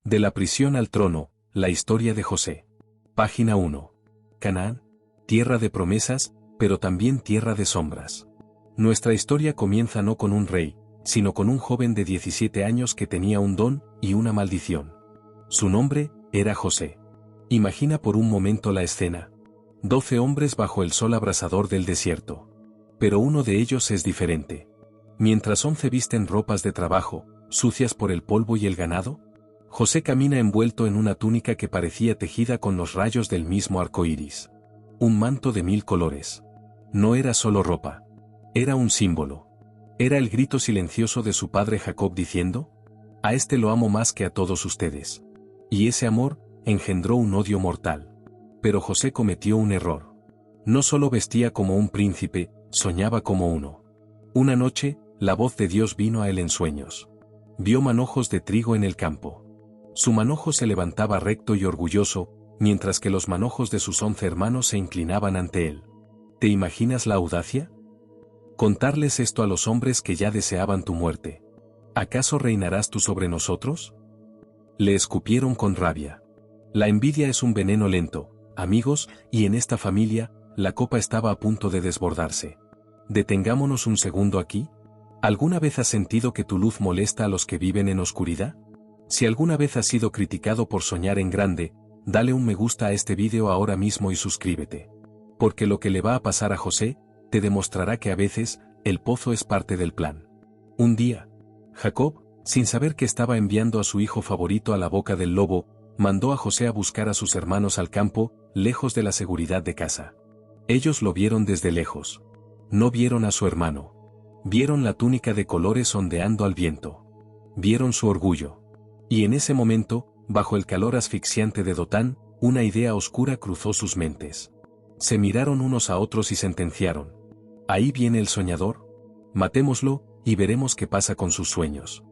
De la prisión al trono, la historia de José. Página 1. Canaán, tierra de promesas, pero también tierra de sombras. Nuestra historia comienza no con un rey, sino con un joven de 17 años que tenía un don y una maldición. Su nombre era José. Imagina por un momento la escena. 12 hombres bajo el sol abrasador del desierto. Pero uno de ellos es diferente. Mientras 11 visten ropas de trabajo, sucias por el polvo y el ganado, José camina envuelto en una túnica que parecía tejida con los rayos del mismo arco iris. Un manto de 1000 colores. No era solo ropa. Era un símbolo. Era el grito silencioso de su padre Jacob diciendo: a este lo amo más que a todos ustedes. Y ese amor engendró un odio mortal. Pero José cometió un error. No solo vestía como un príncipe, soñaba como uno. Una noche, la voz de Dios vino a él en sueños. Vio manojos de trigo en el campo. Su manojo se levantaba recto y orgulloso, mientras que los manojos de sus 11 hermanos se inclinaban ante él. ¿Te imaginas la audacia? Contarles esto a los hombres que ya deseaban tu muerte. ¿Acaso reinarás tú sobre nosotros? Le escupieron con rabia. La envidia es un veneno lento, amigos, y en esta familia, la copa estaba a punto de desbordarse. Detengámonos un segundo aquí. ¿Alguna vez has sentido que tu luz molesta a los que viven en oscuridad? Si alguna vez has sido criticado por soñar en grande, dale un me gusta a este vídeo ahora mismo y suscríbete. Porque lo que le va a pasar a José, te demostrará que a veces, el pozo es parte del plan. Un día, Jacob, sin saber que estaba enviando a su hijo favorito a la boca del lobo, mandó a José a buscar a sus hermanos al campo, lejos de la seguridad de casa. Ellos lo vieron desde lejos. No vieron a su hermano. Vieron la túnica de colores ondeando al viento. Vieron su orgullo. Y en ese momento, bajo el calor asfixiante de Dotán, una idea oscura cruzó sus mentes. Se miraron unos a otros y sentenciaron: ahí viene el soñador. Matémoslo, y veremos qué pasa con sus sueños.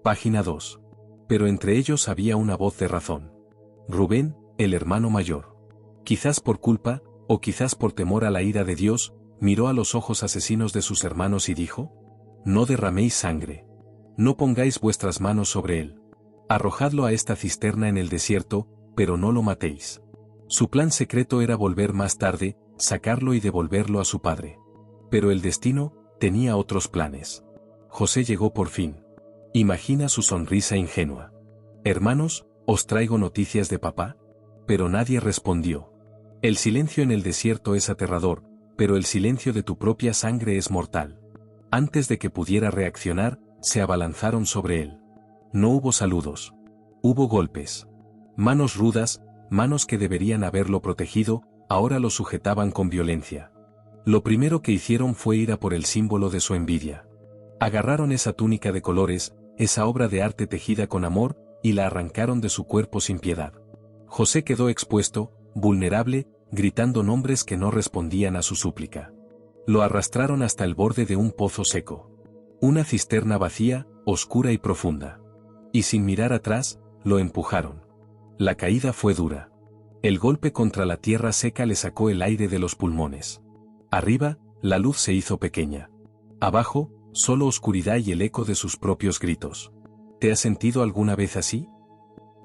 Página 2. Pero entre ellos había una voz de razón. Rubén, el hermano mayor. Quizás por culpa, o quizás por temor a la ira de Dios, miró a los ojos asesinos de sus hermanos y dijo: no derraméis sangre. No pongáis vuestras manos sobre él. Arrojadlo a esta cisterna en el desierto, pero no lo matéis. Su plan secreto era volver más tarde, sacarlo y devolverlo a su padre. Pero el destino tenía otros planes. José llegó por fin. Imagina su sonrisa ingenua. Hermanos, ¿os traigo noticias de papá? Pero nadie respondió. El silencio en el desierto es aterrador, pero el silencio de tu propia sangre es mortal. Antes de que pudiera reaccionar, se abalanzaron sobre él. No hubo saludos. Hubo golpes. Manos rudas, manos que deberían haberlo protegido, ahora lo sujetaban con violencia. Lo primero que hicieron fue ir a por el símbolo de su envidia. Agarraron esa túnica de colores, esa obra de arte tejida con amor, y la arrancaron de su cuerpo sin piedad. José quedó expuesto, vulnerable, gritando nombres que no respondían a su súplica. Lo arrastraron hasta el borde de un pozo seco. Una cisterna vacía, oscura y profunda. Y sin mirar atrás, lo empujaron. La caída fue dura. El golpe contra la tierra seca le sacó el aire de los pulmones. Arriba, la luz se hizo pequeña. Abajo, solo oscuridad y el eco de sus propios gritos. ¿Te has sentido alguna vez así?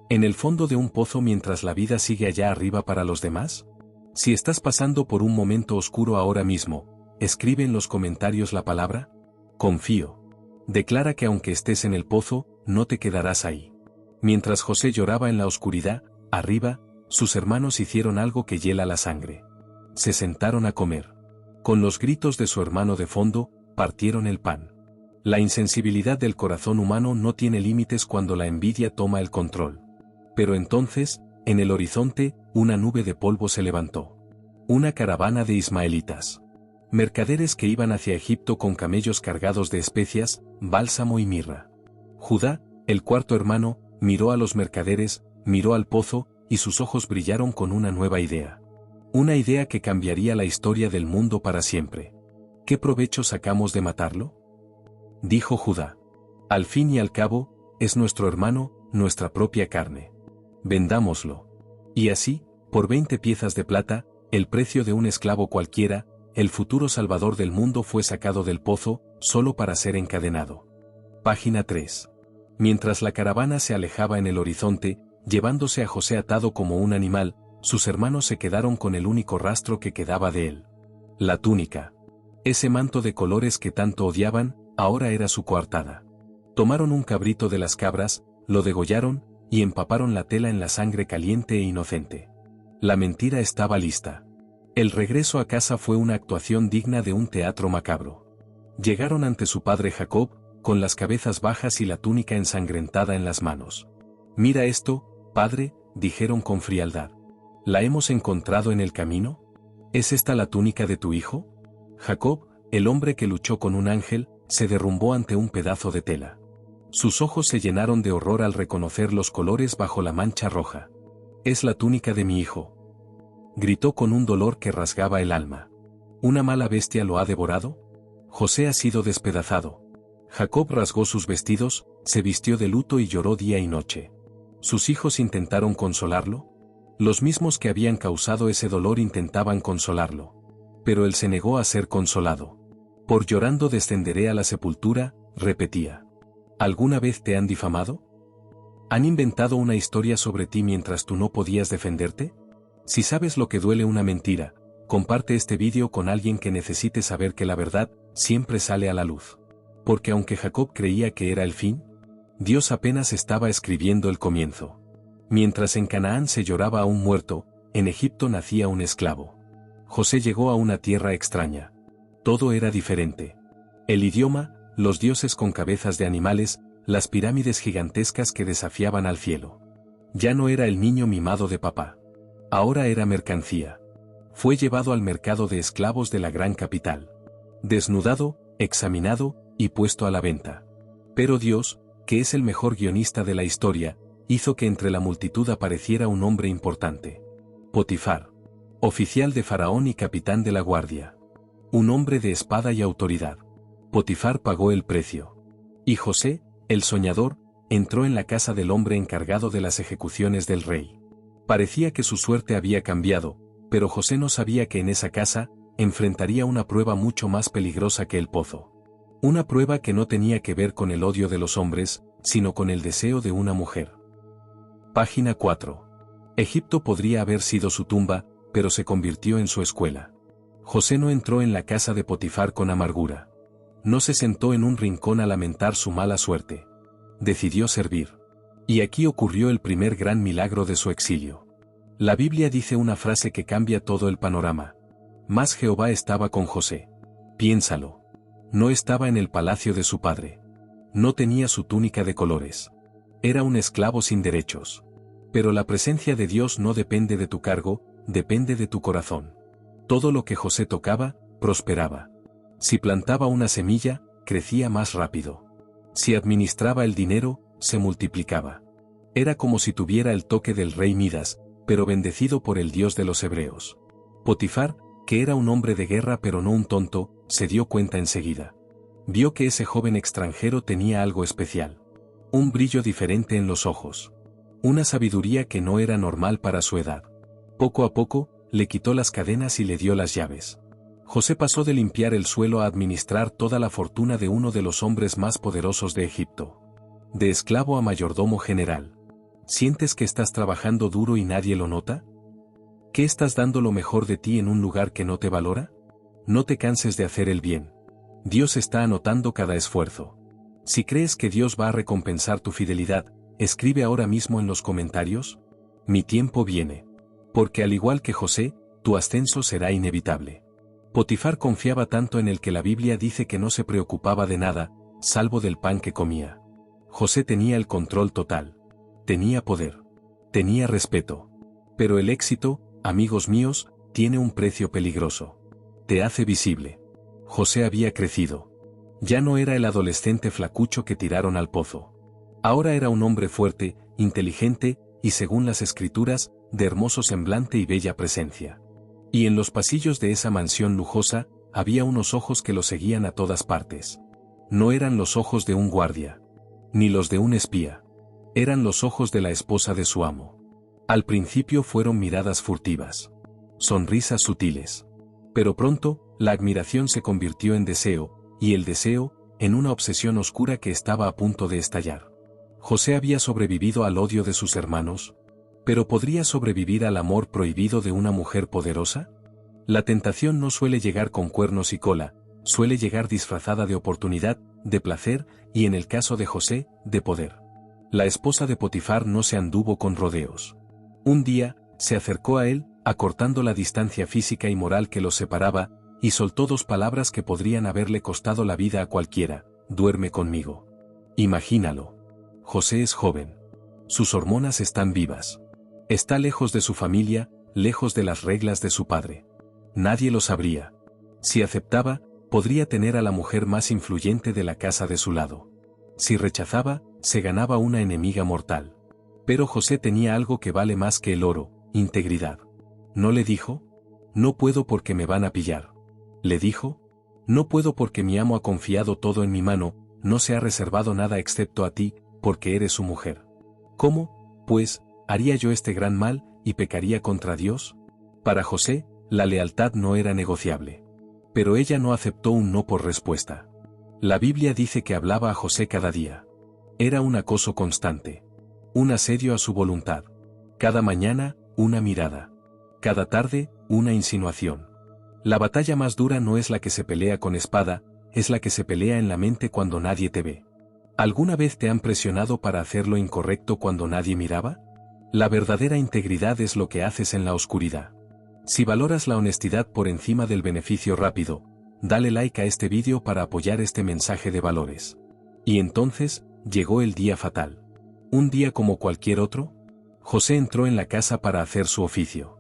¿En el fondo de un pozo mientras la vida sigue allá arriba para los demás? Si estás pasando por un momento oscuro ahora mismo, escribe en los comentarios la palabra confío. Declara que aunque estés en el pozo, no te quedarás ahí. Mientras José lloraba en la oscuridad, arriba, sus hermanos hicieron algo que hiela la sangre. Se sentaron a comer. Con los gritos de su hermano de fondo, partieron el pan. La insensibilidad del corazón humano no tiene límites cuando la envidia toma el control. Pero entonces, en el horizonte, una nube de polvo se levantó. Una caravana de ismaelitas. Mercaderes que iban hacia Egipto con camellos cargados de especias, bálsamo y mirra. Judá, el cuarto hermano, miró a los mercaderes, miró al pozo, y sus ojos brillaron con una nueva idea. Una idea que cambiaría la historia del mundo para siempre. ¿Qué provecho sacamos de matarlo? Dijo Judá. Al fin y al cabo, es nuestro hermano, nuestra propia carne. Vendámoslo. Y así, por 20 piezas de plata, el precio de un esclavo cualquiera, el futuro salvador del mundo fue sacado del pozo, solo para ser encadenado. Página 3. Mientras la caravana se alejaba en el horizonte, llevándose a José atado como un animal, sus hermanos se quedaron con el único rastro que quedaba de él. La túnica. Ese manto de colores que tanto odiaban, ahora era su coartada. Tomaron un cabrito de las cabras, lo degollaron, y empaparon la tela en la sangre caliente e inocente. La mentira estaba lista. El regreso a casa fue una actuación digna de un teatro macabro. Llegaron ante su padre Jacob, con las cabezas bajas y la túnica ensangrentada en las manos. «Mira esto, padre», dijeron con frialdad. «¿La hemos encontrado en el camino? ¿Es esta la túnica de tu hijo?» Jacob, el hombre que luchó con un ángel, se derrumbó ante un pedazo de tela. Sus ojos se llenaron de horror al reconocer los colores bajo la mancha roja. «Es la túnica de mi hijo», gritó con un dolor que rasgaba el alma. «¿Una mala bestia lo ha devorado? José ha sido despedazado». Jacob rasgó sus vestidos, se vistió de luto y lloró día y noche. ¿Sus hijos intentaron consolarlo? Los mismos que habían causado ese dolor intentaban consolarlo. Pero él se negó a ser consolado. «Por llorando descenderé a la sepultura», repetía. ¿Alguna vez te han difamado? ¿Han inventado una historia sobre ti mientras tú no podías defenderte? Si sabes lo que duele una mentira, comparte este vídeo con alguien que necesite saber que la verdad siempre sale a la luz. Porque aunque Jacob creía que era el fin, Dios apenas estaba escribiendo el comienzo. Mientras en Canaán se lloraba a un muerto, en Egipto nacía un esclavo. José llegó a una tierra extraña. Todo era diferente. El idioma, los dioses con cabezas de animales, las pirámides gigantescas que desafiaban al cielo. Ya no era el niño mimado de papá. Ahora era mercancía. Fue llevado al mercado de esclavos de la gran capital. Desnudado, examinado, y puesto a la venta. Pero Dios, que es el mejor guionista de la historia, hizo que entre la multitud apareciera un hombre importante. Potifar. Oficial de Faraón y capitán de la guardia. Un hombre de espada y autoridad. Potifar pagó el precio. Y José, el soñador, entró en la casa del hombre encargado de las ejecuciones del rey. Parecía que su suerte había cambiado, pero José no sabía que en esa casa enfrentaría una prueba mucho más peligrosa que el pozo. Una prueba que no tenía que ver con el odio de los hombres, sino con el deseo de una mujer. Página 4. Egipto podría haber sido su tumba, pero se convirtió en su escuela. José no entró en la casa de Potifar con amargura. No se sentó en un rincón a lamentar su mala suerte. Decidió servir. Y aquí ocurrió el primer gran milagro de su exilio. La Biblia dice una frase que cambia todo el panorama. Mas Jehová estaba con José. Piénsalo. No estaba en el palacio de su padre. No tenía su túnica de colores. Era un esclavo sin derechos. Pero la presencia de Dios no depende de tu cargo, depende de tu corazón. Todo lo que José tocaba, prosperaba. Si plantaba una semilla, crecía más rápido. Si administraba el dinero, se multiplicaba. Era como si tuviera el toque del rey Midas, pero bendecido por el Dios de los hebreos. Potifar, que era un hombre de guerra pero no un tonto, se dio cuenta enseguida. Vio que ese joven extranjero tenía algo especial. Un brillo diferente en los ojos. Una sabiduría que no era normal para su edad. Poco a poco, le quitó las cadenas y le dio las llaves. José pasó de limpiar el suelo a administrar toda la fortuna de uno de los hombres más poderosos de Egipto. De esclavo a mayordomo general. ¿Sientes que estás trabajando duro y nadie lo nota? ¿Que estás dando lo mejor de ti en un lugar que no te valora? No te canses de hacer el bien. Dios está anotando cada esfuerzo. Si crees que Dios va a recompensar tu fidelidad, escribe ahora mismo en los comentarios: mi tiempo viene. Porque al igual que José, tu ascenso será inevitable. Potifar confiaba tanto en el que la Biblia dice que no se preocupaba de nada, salvo del pan que comía. José tenía el control total. Tenía poder. Tenía respeto. Pero el éxito, amigos míos, tiene un precio peligroso. Te hace visible. José había crecido. Ya no era el adolescente flacucho que tiraron al pozo. Ahora era un hombre fuerte, inteligente, y según las escrituras, de hermoso semblante y bella presencia. Y en los pasillos de esa mansión lujosa, había unos ojos que lo seguían a todas partes. No eran los ojos de un guardia. Ni los de un espía. Eran los ojos de la esposa de su amo. Al principio fueron miradas furtivas. Sonrisas sutiles. Pero pronto, la admiración se convirtió en deseo, y el deseo, en una obsesión oscura que estaba a punto de estallar. José había sobrevivido al odio de sus hermanos, pero ¿podría sobrevivir al amor prohibido de una mujer poderosa? La tentación no suele llegar con cuernos y cola, suele llegar disfrazada de oportunidad, de placer, y en el caso de José, de poder. La esposa de Potifar no se anduvo con rodeos. Un día, se acercó a él, acortando la distancia física y moral que los separaba, y soltó dos palabras que podrían haberle costado la vida a cualquiera: duerme conmigo. Imagínalo. José es joven. Sus hormonas están vivas. Está lejos de su familia, lejos de las reglas de su padre. Nadie lo sabría. Si aceptaba, podría tener a la mujer más influyente de la casa de su lado. Si rechazaba, se ganaba una enemiga mortal. Pero José tenía algo que vale más que el oro: integridad. ¿No le dijo? No puedo porque me van a pillar. ¿Le dijo? No puedo porque mi amo ha confiado todo en mi mano, no se ha reservado nada excepto a ti, porque eres su mujer. ¿Cómo, pues, haría yo este gran mal, y pecaría contra Dios? Para José, la lealtad no era negociable. Pero ella no aceptó un no por respuesta. La Biblia dice que hablaba a José cada día. Era un acoso constante. Un asedio a su voluntad. Cada mañana, una mirada. Cada tarde, una insinuación. La batalla más dura no es la que se pelea con espada, es la que se pelea en la mente cuando nadie te ve. ¿Alguna vez te han presionado para hacer lo incorrecto cuando nadie miraba? La verdadera integridad es lo que haces en la oscuridad. Si valoras la honestidad por encima del beneficio rápido, dale like a este vídeo para apoyar este mensaje de valores. Y entonces, llegó el día fatal. Un día como cualquier otro. José entró en la casa para hacer su oficio.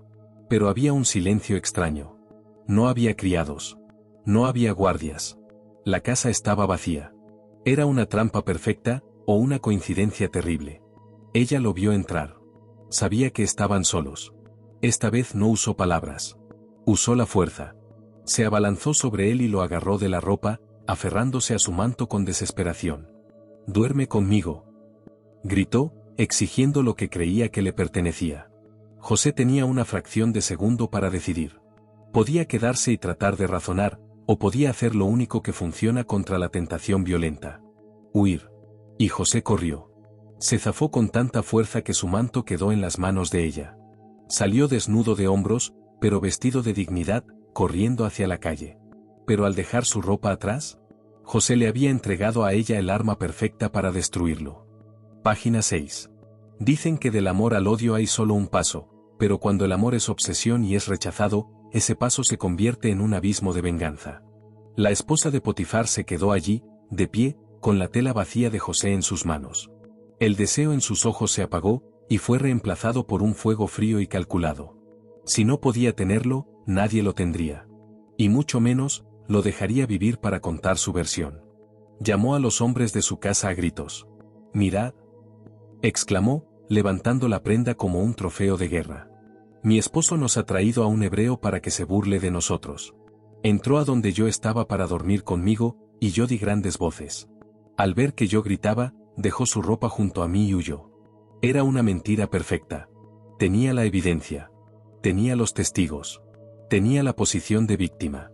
Pero había un silencio extraño. No había criados. No había guardias. La casa estaba vacía. Era una trampa perfecta, o una coincidencia terrible. Ella lo vio entrar. Sabía que estaban solos. Esta vez no usó palabras. Usó la fuerza. Se abalanzó sobre él y lo agarró de la ropa, aferrándose a su manto con desesperación. «Duerme conmigo», gritó, exigiendo lo que creía que le pertenecía. José tenía una fracción de segundo para decidir. Podía quedarse y tratar de razonar, o podía hacer lo único que funciona contra la tentación violenta: huir. Y José corrió. Se zafó con tanta fuerza que su manto quedó en las manos de ella. Salió desnudo de hombros, pero vestido de dignidad, corriendo hacia la calle. Pero al dejar su ropa atrás, José le había entregado a ella el arma perfecta para destruirlo. Página 6. Dicen que del amor al odio hay solo un paso, pero cuando el amor es obsesión y es rechazado, ese paso se convierte en un abismo de venganza. La esposa de Potifar se quedó allí, de pie, con la tela vacía de José en sus manos. El deseo en sus ojos se apagó, y fue reemplazado por un fuego frío y calculado. Si no podía tenerlo, nadie lo tendría. Y mucho menos, lo dejaría vivir para contar su versión. Llamó a los hombres de su casa a gritos. «Mirad», exclamó, levantando la prenda como un trofeo de guerra. «Mi esposo nos ha traído a un hebreo para que se burle de nosotros. Entró a donde yo estaba para dormir conmigo, y yo di grandes voces. Al ver que yo gritaba, dejó su ropa junto a mí y huyó». Era una mentira perfecta. Tenía la evidencia. Tenía los testigos. Tenía la posición de víctima.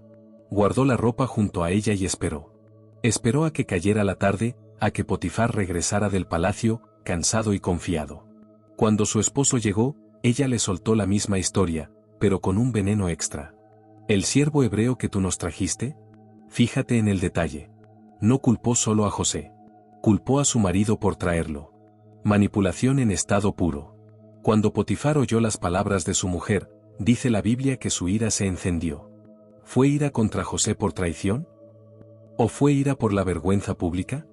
Guardó la ropa junto a ella y esperó. Esperó a que cayera la tarde, a que Potifar regresara del palacio, cansado y confiado. Cuando su esposo llegó, ella le soltó la misma historia, pero con un veneno extra. «¿El siervo hebreo que tú nos trajiste?» Fíjate en el detalle. No culpó solo a José. Culpó a su marido por traerlo. Manipulación en estado puro. Cuando Potifar oyó las palabras de su mujer, dice la Biblia que su ira se encendió. ¿Fue ira contra José por traición? ¿O fue ira por la vergüenza pública?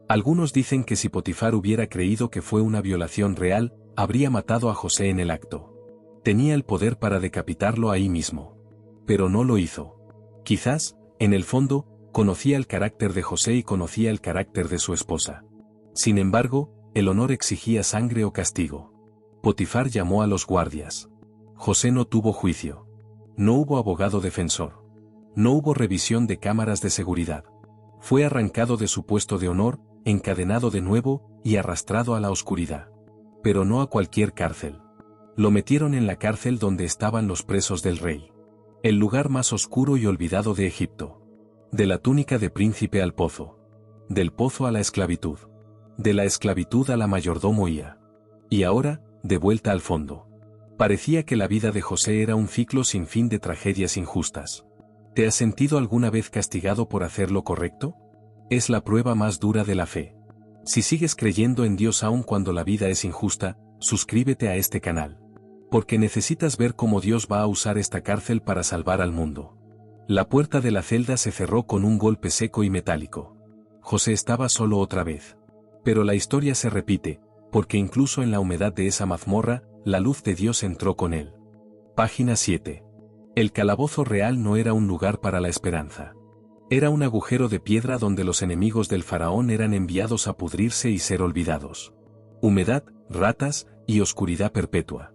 Algunos dicen que si Potifar hubiera creído que fue una violación real, habría matado a José en el acto. Tenía el poder para decapitarlo ahí mismo. Pero no lo hizo. Quizás, en el fondo, conocía el carácter de José y conocía el carácter de su esposa. Sin embargo, el honor exigía sangre o castigo. Potifar llamó a los guardias. José no tuvo juicio. No hubo abogado defensor. No hubo revisión de cámaras de seguridad. Fue arrancado de su puesto de honor, encadenado de nuevo, y arrastrado a la oscuridad. Pero no a cualquier cárcel. Lo metieron en la cárcel donde estaban los presos del rey. El lugar más oscuro y olvidado de Egipto. De la túnica de príncipe al pozo. Del pozo a la esclavitud. de la esclavitud a la mayordomía. Y ahora, de vuelta al fondo. Parecía que la vida de José era un ciclo sin fin de tragedias injustas. ¿Te has sentido alguna vez castigado por hacer lo correcto? Es la prueba más dura de la fe. Si sigues creyendo en Dios aun cuando la vida es injusta, suscríbete a este canal. Porque necesitas ver cómo Dios va a usar esta cárcel para salvar al mundo. La puerta de la celda se cerró con un golpe seco y metálico. José estaba solo otra vez. Pero la historia se repite, porque incluso en la humedad de esa mazmorra, la luz de Dios entró con él. Página 7. El calabozo real no era un lugar para la esperanza. Era un agujero de piedra donde los enemigos del faraón eran enviados a pudrirse y ser olvidados. Humedad, ratas y oscuridad perpetua.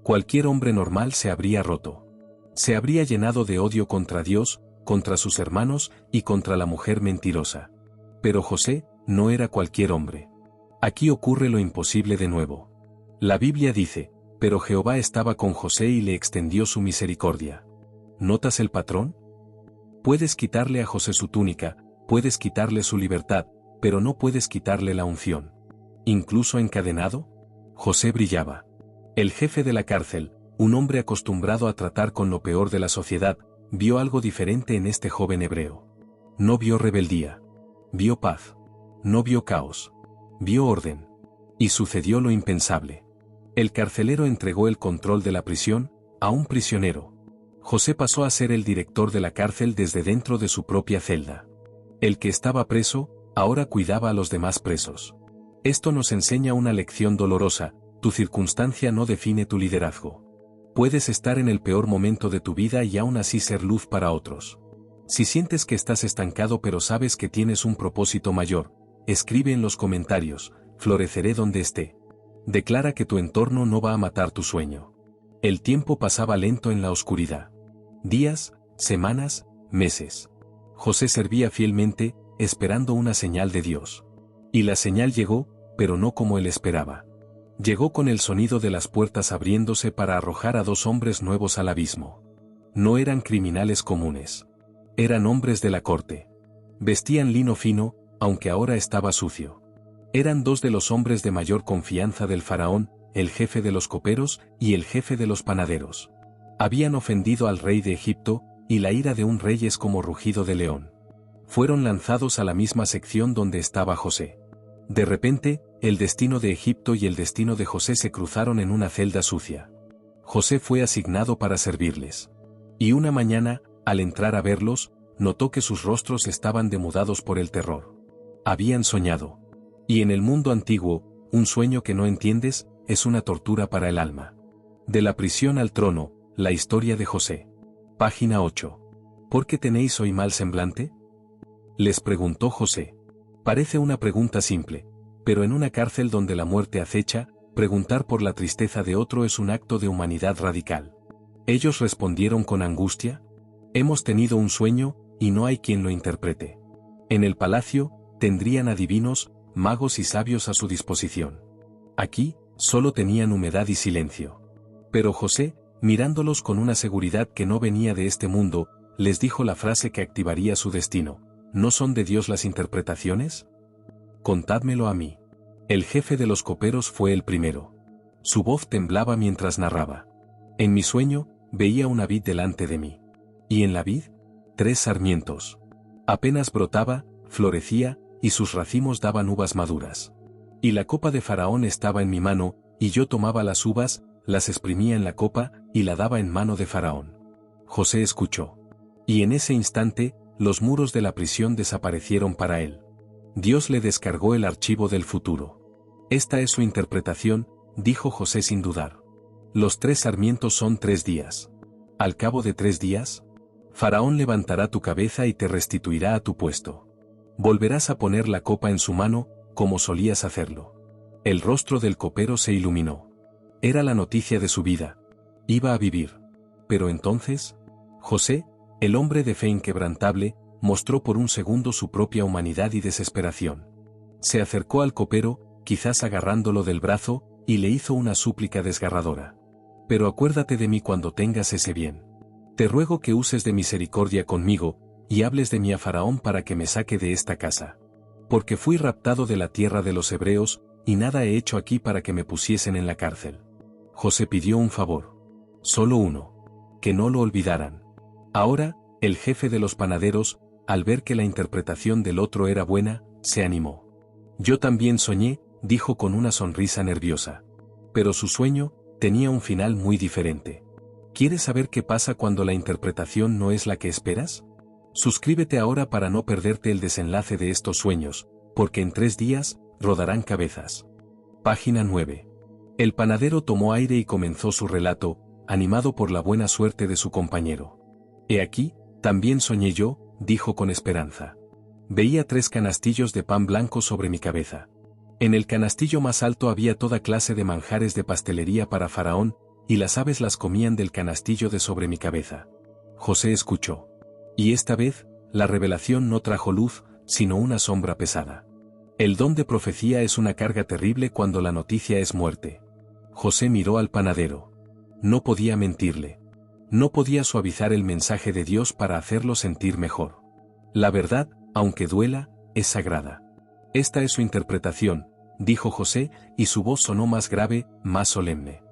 Cualquier hombre normal se habría roto. Se habría llenado de odio contra Dios, contra sus hermanos y contra la mujer mentirosa. Pero José no era cualquier hombre. Aquí ocurre lo imposible de nuevo. La Biblia dice, pero Jehová estaba con José y le extendió su misericordia. ¿Notas el patrón? Puedes quitarle a José su túnica, puedes quitarle su libertad, pero no puedes quitarle la unción. ¿Incluso encadenado? José brillaba. El jefe de la cárcel, un hombre acostumbrado a tratar con lo peor de la sociedad, vio algo diferente en este joven hebreo. No vio rebeldía. Vio paz. No vio caos. Vio orden. Y sucedió lo impensable. El carcelero entregó el control de la prisión a un prisionero. José pasó a ser el director de la cárcel desde dentro de su propia celda. El que estaba preso, ahora cuidaba a los demás presos. Esto nos enseña una lección dolorosa: tu circunstancia no define tu liderazgo. Puedes estar en el peor momento de tu vida y aún así ser luz para otros. Si sientes que estás estancado pero sabes que tienes un propósito mayor, escribe en los comentarios: floreceré donde esté. Declara que tu entorno no va a matar tu sueño. El tiempo pasaba lento en la oscuridad. Días, semanas, meses. José servía fielmente, esperando una señal de Dios. Y la señal llegó, pero no como él esperaba. Llegó con el sonido de las puertas abriéndose para arrojar a 2 hombres nuevos al abismo. No eran criminales comunes. Eran hombres de la corte. Vestían lino fino, aunque ahora estaba sucio. Eran 2 de los hombres de mayor confianza del faraón, el jefe de los coperos y el jefe de los panaderos. Habían ofendido al rey de Egipto, y la ira de un rey es como rugido de león. Fueron lanzados a la misma sección donde estaba José. De repente, el destino de Egipto y el destino de José se cruzaron en una celda sucia. José fue asignado para servirles. Y una mañana, al entrar a verlos, notó que sus rostros estaban demudados por el terror. Habían soñado. Y en el mundo antiguo, un sueño que no entiendes, es una tortura para el alma. De la prisión al trono, la historia de José. Página 8. ¿Por qué tenéis hoy mal semblante? Les preguntó José. Parece una pregunta simple, pero en una cárcel donde la muerte acecha, preguntar por la tristeza de otro es un acto de humanidad radical. Ellos respondieron con angustia: hemos tenido un sueño, y no hay quien lo interprete. En el palacio, tendrían adivinos, magos y sabios a su disposición. Aquí, solo tenían humedad y silencio. Pero José, mirándolos con una seguridad que no venía de este mundo, les dijo la frase que activaría su destino: ¿no son de Dios las interpretaciones? Contádmelo a mí. El jefe de los coperos fue el primero. Su voz temblaba mientras narraba. En mi sueño, veía una vid delante de mí. Y en la vid, 3 sarmientos. Apenas brotaba, florecía, y sus racimos daban uvas maduras. Y la copa de Faraón estaba en mi mano, y yo tomaba las uvas, las exprimía en la copa, y la daba en mano de Faraón. José escuchó. Y en ese instante, los muros de la prisión desaparecieron para él. Dios le descargó el archivo del futuro. Esta es su interpretación, dijo José sin dudar. Los 3 sarmientos son 3 días. Al cabo de 3 días, Faraón levantará tu cabeza y te restituirá a tu puesto. Volverás a poner la copa en su mano, como solías hacerlo. El rostro del copero se iluminó. Era la noticia de su vida. Iba a vivir. Pero entonces, José, el hombre de fe inquebrantable, mostró por un segundo su propia humanidad y desesperación. Se acercó al copero, quizás agarrándolo del brazo, y le hizo una súplica desgarradora. Pero acuérdate de mí cuando tengas ese bien. Te ruego que uses de misericordia conmigo, y hables de mí a Faraón para que me saque de esta casa. Porque fui raptado de la tierra de los hebreos, y nada he hecho aquí para que me pusiesen en la cárcel. José pidió un favor. Solo uno. Que no lo olvidaran. Ahora, el jefe de los panaderos, al ver que la interpretación del otro era buena, se animó. Yo también soñé, dijo con una sonrisa nerviosa. Pero su sueño tenía un final muy diferente. ¿Quieres saber qué pasa cuando la interpretación no es la que esperas? Suscríbete ahora para no perderte el desenlace de estos sueños, porque en 3 días, rodarán cabezas. Página 9. El panadero tomó aire y comenzó su relato, animado por la buena suerte de su compañero. He aquí, también soñé yo, dijo con esperanza. Veía 3 canastillos de pan blanco sobre mi cabeza. En el canastillo más alto había toda clase de manjares de pastelería para Faraón, y las aves las comían del canastillo de sobre mi cabeza. José escuchó. Y esta vez, la revelación no trajo luz, sino una sombra pesada. El don de profecía es una carga terrible cuando la noticia es muerte. José miró al panadero. No podía mentirle. No podía suavizar el mensaje de Dios para hacerlo sentir mejor. La verdad, aunque duela, es sagrada. Esta es su interpretación, dijo José, y su voz sonó más grave, más solemne.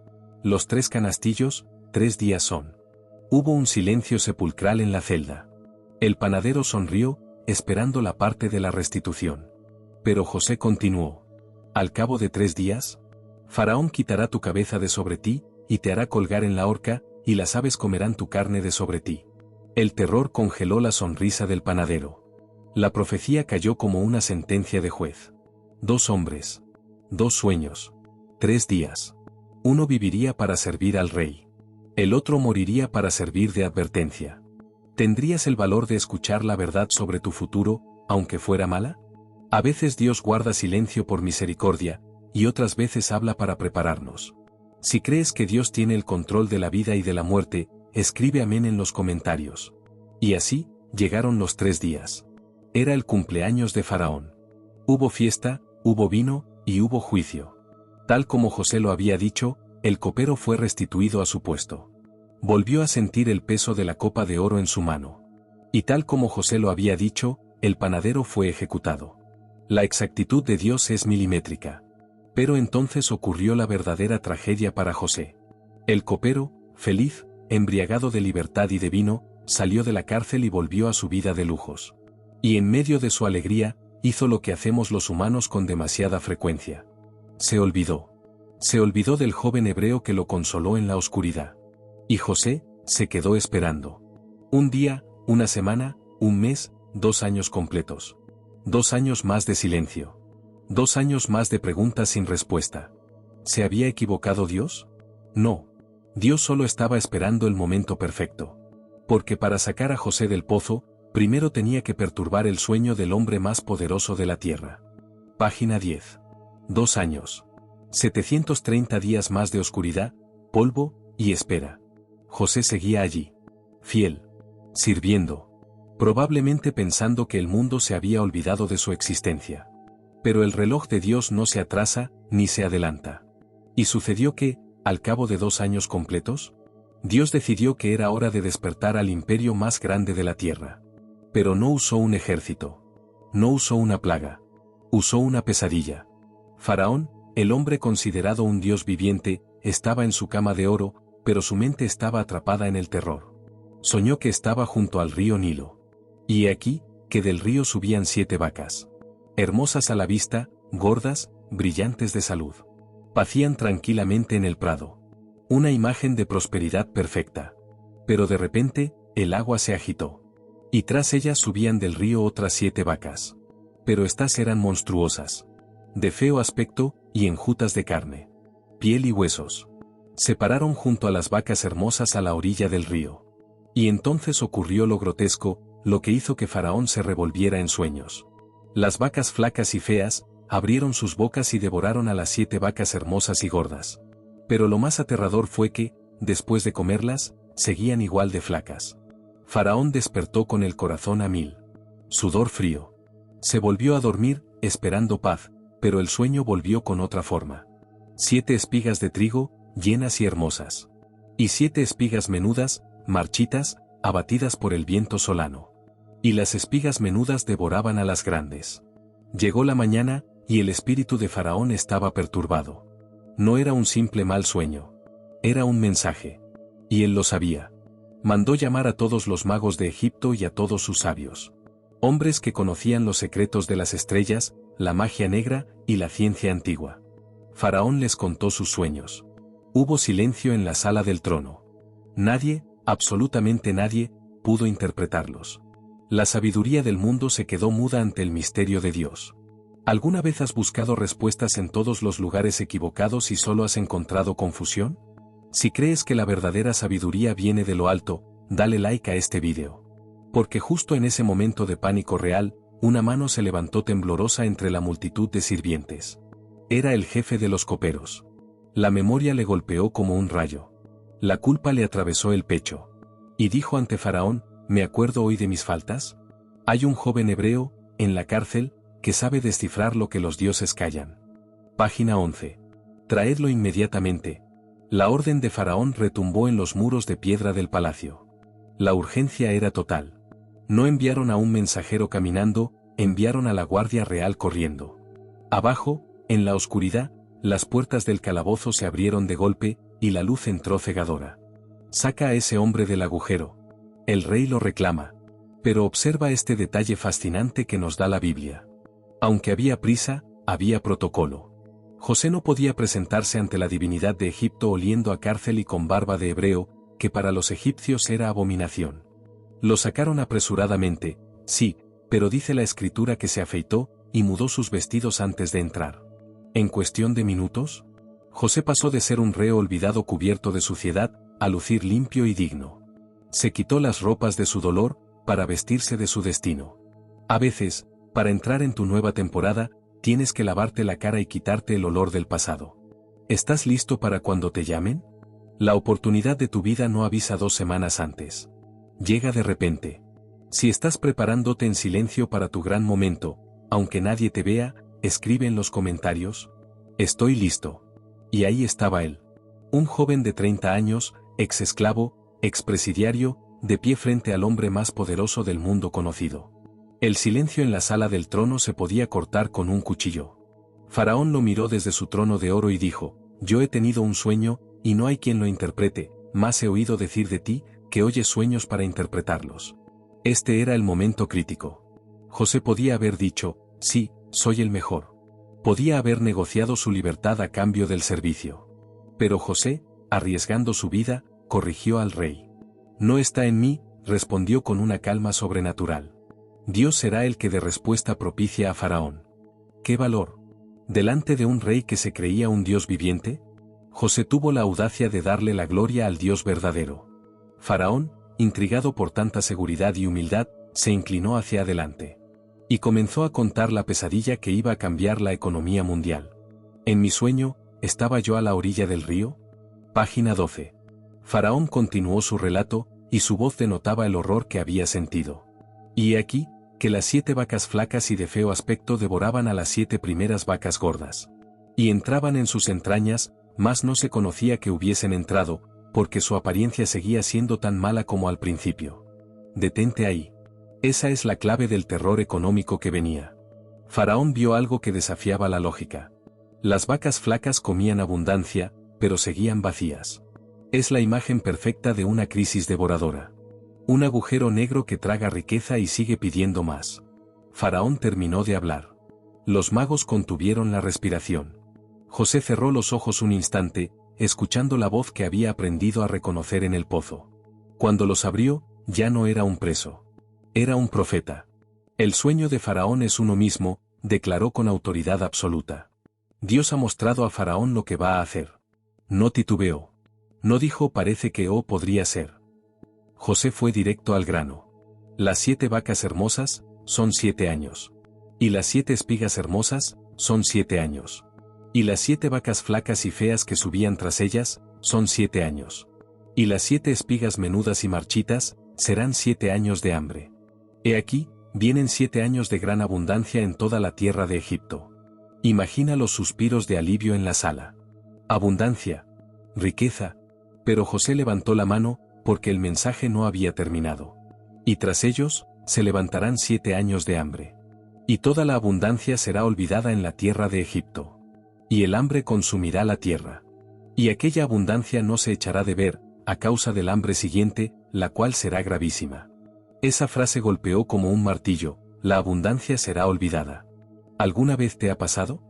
Los 3 canastillos, 3 días son. Hubo un silencio sepulcral en la celda. El panadero sonrió, esperando la parte de la restitución. Pero José continuó. Al cabo de 3 días, Faraón quitará tu cabeza de sobre ti, y te hará colgar en la horca, y las aves comerán tu carne de sobre ti. El terror congeló la sonrisa del panadero. La profecía cayó como una sentencia de juez. 2 hombres. 2 sueños. 3 días. Uno viviría para servir al rey. El otro moriría para servir de advertencia. ¿Tendrías el valor de escuchar la verdad sobre tu futuro, aunque fuera mala? A veces Dios guarda silencio por misericordia, y otras veces habla para prepararnos. Si crees que Dios tiene el control de la vida y de la muerte, escribe amén en los comentarios. Y así, llegaron los 3 días. Era el cumpleaños de Faraón. Hubo fiesta, hubo vino, y hubo juicio. Tal como José lo había dicho, el copero fue restituido a su puesto. Volvió a sentir el peso de la copa de oro en su mano. Y tal como José lo había dicho, el panadero fue ejecutado. La exactitud de Dios es milimétrica. Pero entonces ocurrió la verdadera tragedia para José. El copero, feliz, embriagado de libertad y de vino, salió de la cárcel y volvió a su vida de lujos. Y en medio de su alegría, hizo lo que hacemos los humanos con demasiada frecuencia. Se olvidó. Se olvidó del joven hebreo que lo consoló en la oscuridad. Y José, se quedó esperando. Un día, una semana, un mes, 2 años completos. 2 años más de silencio. 2 años más de preguntas sin respuesta. ¿Se había equivocado Dios? No. Dios solo estaba esperando el momento perfecto. Porque para sacar a José del pozo, primero tenía que perturbar el sueño del hombre más poderoso de la tierra. Página 10. 2 años. 730 días más de oscuridad, polvo y espera. José seguía allí. Fiel. Sirviendo. Probablemente pensando que el mundo se había olvidado de su existencia. Pero el reloj de Dios no se atrasa, ni se adelanta. Y sucedió que, al cabo de 2 años completos, Dios decidió que era hora de despertar al imperio más grande de la tierra. Pero no usó un ejército. No usó una plaga. Usó una pesadilla. Faraón, el hombre considerado un dios viviente, estaba en su cama de oro, pero su mente estaba atrapada en el terror. Soñó que estaba junto al río Nilo. Y he aquí, que del río subían 7 vacas. Hermosas a la vista, gordas, brillantes de salud. Pacían tranquilamente en el prado. Una imagen de prosperidad perfecta. Pero de repente, el agua se agitó. Y tras ellas subían del río otras 7 vacas. Pero estas eran monstruosas. De feo aspecto, y enjutas de carne. Piel y huesos. Se pararon junto a las vacas hermosas a la orilla del río. Y entonces ocurrió lo grotesco, lo que hizo que Faraón se revolviera en sueños. Las vacas flacas y feas, abrieron sus bocas y devoraron a las 7 vacas hermosas y gordas. Pero lo más aterrador fue que, después de comerlas, seguían igual de flacas. Faraón despertó con el corazón a 1000. Sudor frío. Se volvió a dormir, esperando paz, pero el sueño volvió con otra forma. 7 espigas de trigo, llenas y hermosas. Y 7 espigas menudas, marchitas, abatidas por el viento solano. Y las espigas menudas devoraban a las grandes. Llegó la mañana, y el espíritu de Faraón estaba perturbado. No era un simple mal sueño. Era un mensaje. Y él lo sabía. Mandó llamar a todos los magos de Egipto y a todos sus sabios. Hombres que conocían los secretos de las estrellas, la magia negra y la ciencia antigua. Faraón les contó sus sueños. Hubo silencio en la sala del trono. Nadie, absolutamente nadie, pudo interpretarlos. La sabiduría del mundo se quedó muda ante el misterio de Dios. ¿Alguna vez has buscado respuestas en todos los lugares equivocados y solo has encontrado confusión? Si crees que la verdadera sabiduría viene de lo alto, dale like a este vídeo. Porque justo en ese momento de pánico real, una mano se levantó temblorosa entre la multitud de sirvientes. Era el jefe de los coperos. La memoria le golpeó como un rayo. La culpa le atravesó el pecho. Y dijo ante Faraón, ¿me acuerdo hoy de mis faltas? Hay un joven hebreo, en la cárcel, que sabe descifrar lo que los dioses callan. Página 11. Traedlo inmediatamente. La orden de Faraón retumbó en los muros de piedra del palacio. La urgencia era total. No enviaron a un mensajero caminando, enviaron a la guardia real corriendo. Abajo, en la oscuridad, las puertas del calabozo se abrieron de golpe, y la luz entró cegadora. Saca a ese hombre del agujero. El rey lo reclama. Pero observa este detalle fascinante que nos da la Biblia. Aunque había prisa, había protocolo. José no podía presentarse ante la divinidad de Egipto oliendo a cárcel y con barba de hebreo, que para los egipcios era abominación. Lo sacaron apresuradamente, sí, pero dice la escritura que se afeitó, y mudó sus vestidos antes de entrar. ¿En cuestión de minutos? José pasó de ser un reo olvidado cubierto de suciedad, a lucir limpio y digno. Se quitó las ropas de su dolor, para vestirse de su destino. A veces, para entrar en tu nueva temporada, tienes que lavarte la cara y quitarte el olor del pasado. ¿Estás listo para cuando te llamen? La oportunidad de tu vida no avisa 2 semanas antes. Llega de repente. Si estás preparándote en silencio para tu gran momento, aunque nadie te vea, escribe en los comentarios, estoy listo. Y ahí estaba él. Un joven de 30 años, ex esclavo, ex presidiario, de pie frente al hombre más poderoso del mundo conocido. El silencio en la sala del trono se podía cortar con un cuchillo. Faraón lo miró desde su trono de oro y dijo, yo he tenido un sueño, y no hay quien lo interprete, mas he oído decir de ti, que oyes sueños para interpretarlos. Este era el momento crítico. José podía haber dicho, sí, soy el mejor. Podía haber negociado su libertad a cambio del servicio. Pero José, arriesgando su vida, corrigió al rey. No está en mí, respondió con una calma sobrenatural. Dios será el que dé respuesta propicia a Faraón. ¡Qué valor! Delante de un rey que se creía un Dios viviente, José tuvo la audacia de darle la gloria al Dios verdadero. Faraón, intrigado por tanta seguridad y humildad, se inclinó hacia adelante. Y comenzó a contar la pesadilla que iba a cambiar la economía mundial. En mi sueño, ¿estaba yo a la orilla del río? Página 12. Faraón continuó su relato, y su voz denotaba el horror que había sentido. Y he aquí, que las 7 vacas flacas y de feo aspecto devoraban a las 7 primeras vacas gordas. Y entraban en sus entrañas, mas no se conocía que hubiesen entrado, porque su apariencia seguía siendo tan mala como al principio. Detente ahí. Esa es la clave del terror económico que venía. Faraón vio algo que desafiaba la lógica. Las vacas flacas comían abundancia, pero seguían vacías. Es la imagen perfecta de una crisis devoradora. Un agujero negro que traga riqueza y sigue pidiendo más. Faraón terminó de hablar. Los magos contuvieron la respiración. José cerró los ojos un instante, escuchando la voz que había aprendido a reconocer en el pozo. Cuando los abrió, ya no era un preso. Era un profeta. El sueño de Faraón es uno mismo, declaró con autoridad absoluta. Dios ha mostrado a Faraón lo que va a hacer. No titubeó. No dijo parece que o podría ser. José fue directo al grano. Las 7 vacas hermosas, son 7 años. Y las 7 espigas hermosas, son 7 años. Y las 7 vacas flacas y feas que subían tras ellas, son 7 años. Y las 7 espigas menudas y marchitas, serán 7 años de hambre. He aquí, vienen 7 años de gran abundancia en toda la tierra de Egipto. Imagina los suspiros de alivio en la sala. Abundancia. Riqueza. Pero José levantó la mano, porque el mensaje no había terminado. Y tras ellos, se levantarán 7 años de hambre. Y toda la abundancia será olvidada en la tierra de Egipto. Y el hambre consumirá la tierra. Y aquella abundancia no se echará de ver, a causa del hambre siguiente, la cual será gravísima. Esa frase golpeó como un martillo: la abundancia será olvidada. ¿Alguna vez te ha pasado?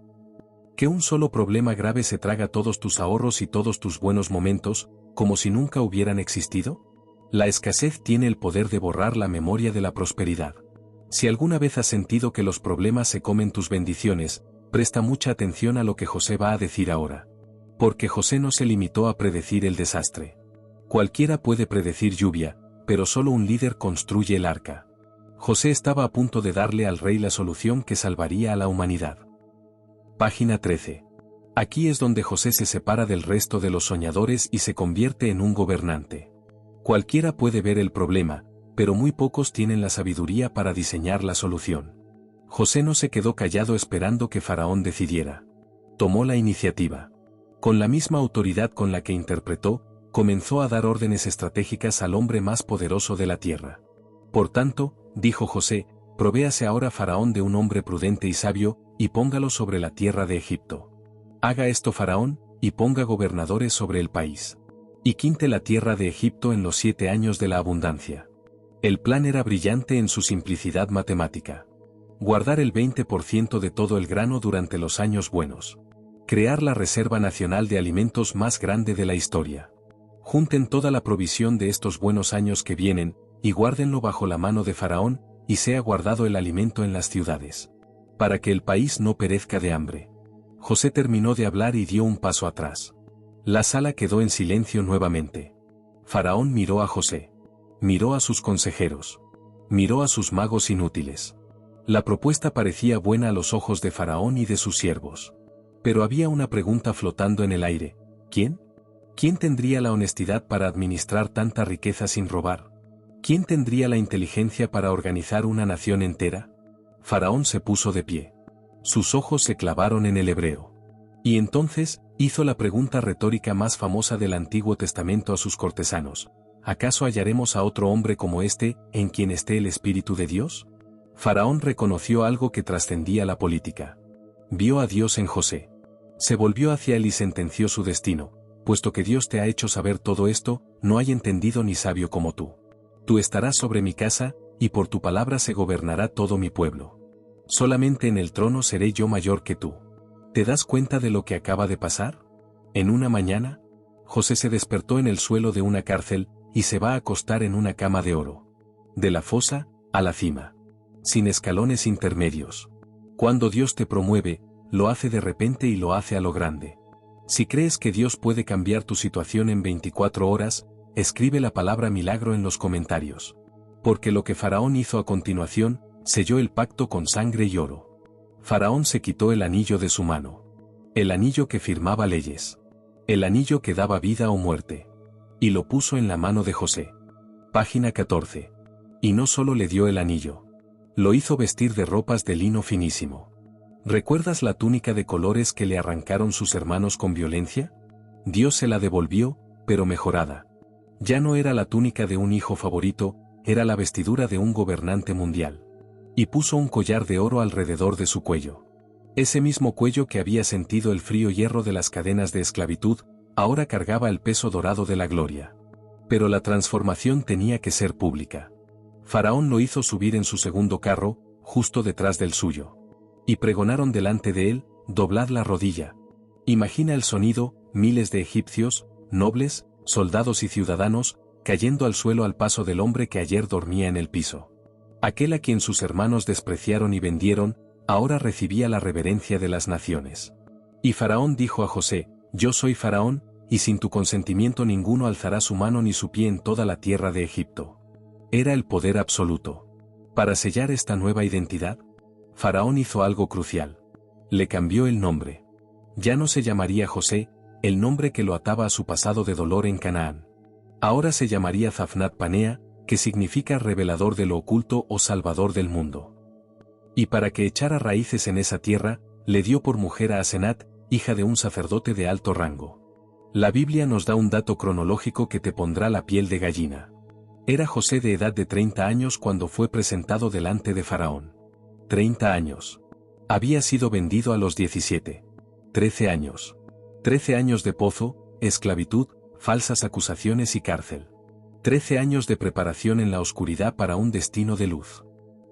Que un solo problema grave se traga todos tus ahorros y todos tus buenos momentos, como si nunca hubieran existido. La escasez tiene el poder de borrar la memoria de la prosperidad. Si alguna vez has sentido que los problemas se comen tus bendiciones, presta mucha atención a lo que José va a decir ahora. Porque José no se limitó a predecir el desastre. Cualquiera puede predecir lluvia, pero solo un líder construye el arca. José estaba a punto de darle al rey la solución que salvaría a la humanidad. Página 13. Aquí es donde José se separa del resto de los soñadores y se convierte en un gobernante. Cualquiera puede ver el problema, pero muy pocos tienen la sabiduría para diseñar la solución. José no se quedó callado esperando que Faraón decidiera. Tomó la iniciativa. Con la misma autoridad con la que interpretó, comenzó a dar órdenes estratégicas al hombre más poderoso de la tierra. Por tanto, dijo José, provéase ahora Faraón de un hombre prudente y sabio, y póngalo sobre la tierra de Egipto. Haga esto Faraón, y ponga gobernadores sobre el país. Y quinte la tierra de Egipto en los 7 años de la abundancia. El plan era brillante en su simplicidad matemática. Guardar el 20% de todo el grano durante los años buenos. Crear la reserva nacional de alimentos más grande de la historia. Junten toda la provisión de estos buenos años que vienen, y guárdenlo bajo la mano de Faraón, y sea guardado el alimento en las ciudades. Para que el país no perezca de hambre. José terminó de hablar y dio un paso atrás. La sala quedó en silencio nuevamente. Faraón miró a José. Miró a sus consejeros. Miró a sus magos inútiles. La propuesta parecía buena a los ojos de Faraón y de sus siervos. Pero había una pregunta flotando en el aire: ¿quién? ¿Quién tendría la honestidad para administrar tanta riqueza sin robar? ¿Quién tendría la inteligencia para organizar una nación entera? Faraón se puso de pie. Sus ojos se clavaron en el hebreo. Y entonces, hizo la pregunta retórica más famosa del Antiguo Testamento a sus cortesanos: ¿acaso hallaremos a otro hombre como este, en quien esté el Espíritu de Dios? Faraón reconoció algo que trascendía la política. Vio a Dios en José. Se volvió hacia él y sentenció su destino: puesto que Dios te ha hecho saber todo esto, no hay entendido ni sabio como tú. Tú estarás sobre mi casa, y por tu palabra se gobernará todo mi pueblo. Solamente en el trono seré yo mayor que tú. ¿Te das cuenta de lo que acaba de pasar? En una mañana, José se despertó en el suelo de una cárcel, y se va a acostar en una cama de oro. De la fosa, a la cima. Sin escalones intermedios. Cuando Dios te promueve, lo hace de repente y lo hace a lo grande. Si crees que Dios puede cambiar tu situación en 24 horas, escribe la palabra milagro en los comentarios. Porque lo que Faraón hizo a continuación, selló el pacto con sangre y oro. Faraón se quitó el anillo de su mano. El anillo que firmaba leyes. El anillo que daba vida o muerte. Y lo puso en la mano de José. Página 14. Y no solo le dio el anillo. Lo hizo vestir de ropas de lino finísimo. ¿Recuerdas la túnica de colores que le arrancaron sus hermanos con violencia? Dios se la devolvió, pero mejorada. Ya no era la túnica de un hijo favorito, era la vestidura de un gobernante mundial. Y puso un collar de oro alrededor de su cuello. Ese mismo cuello que había sentido el frío hierro de las cadenas de esclavitud, ahora cargaba el peso dorado de la gloria. Pero la transformación tenía que ser pública. Faraón lo hizo subir en su segundo carro, justo detrás del suyo. Y pregonaron delante de él: doblad la rodilla. Imagina el sonido: miles de egipcios, nobles, soldados y ciudadanos, cayendo al suelo al paso del hombre que ayer dormía en el piso. Aquel a quien sus hermanos despreciaron y vendieron, ahora recibía la reverencia de las naciones. Y Faraón dijo a José: yo soy Faraón, y sin tu consentimiento ninguno alzará su mano ni su pie en toda la tierra de Egipto. Era el poder absoluto. Para sellar esta nueva identidad, Faraón hizo algo crucial. Le cambió el nombre. Ya no se llamaría José, el nombre que lo ataba a su pasado de dolor en Canaán. Ahora se llamaría Zafnat Panea, que significa revelador de lo oculto o salvador del mundo. Y para que echara raíces en esa tierra, le dio por mujer a Asenat, hija de un sacerdote de alto rango. La Biblia nos da un dato cronológico que te pondrá la piel de gallina. Era José de edad de 30 años cuando fue presentado delante de Faraón. 30 años. Había sido vendido a los 17. 13 años. 13 años de pozo, esclavitud, falsas acusaciones y cárcel. 13 años de preparación en la oscuridad para un destino de luz.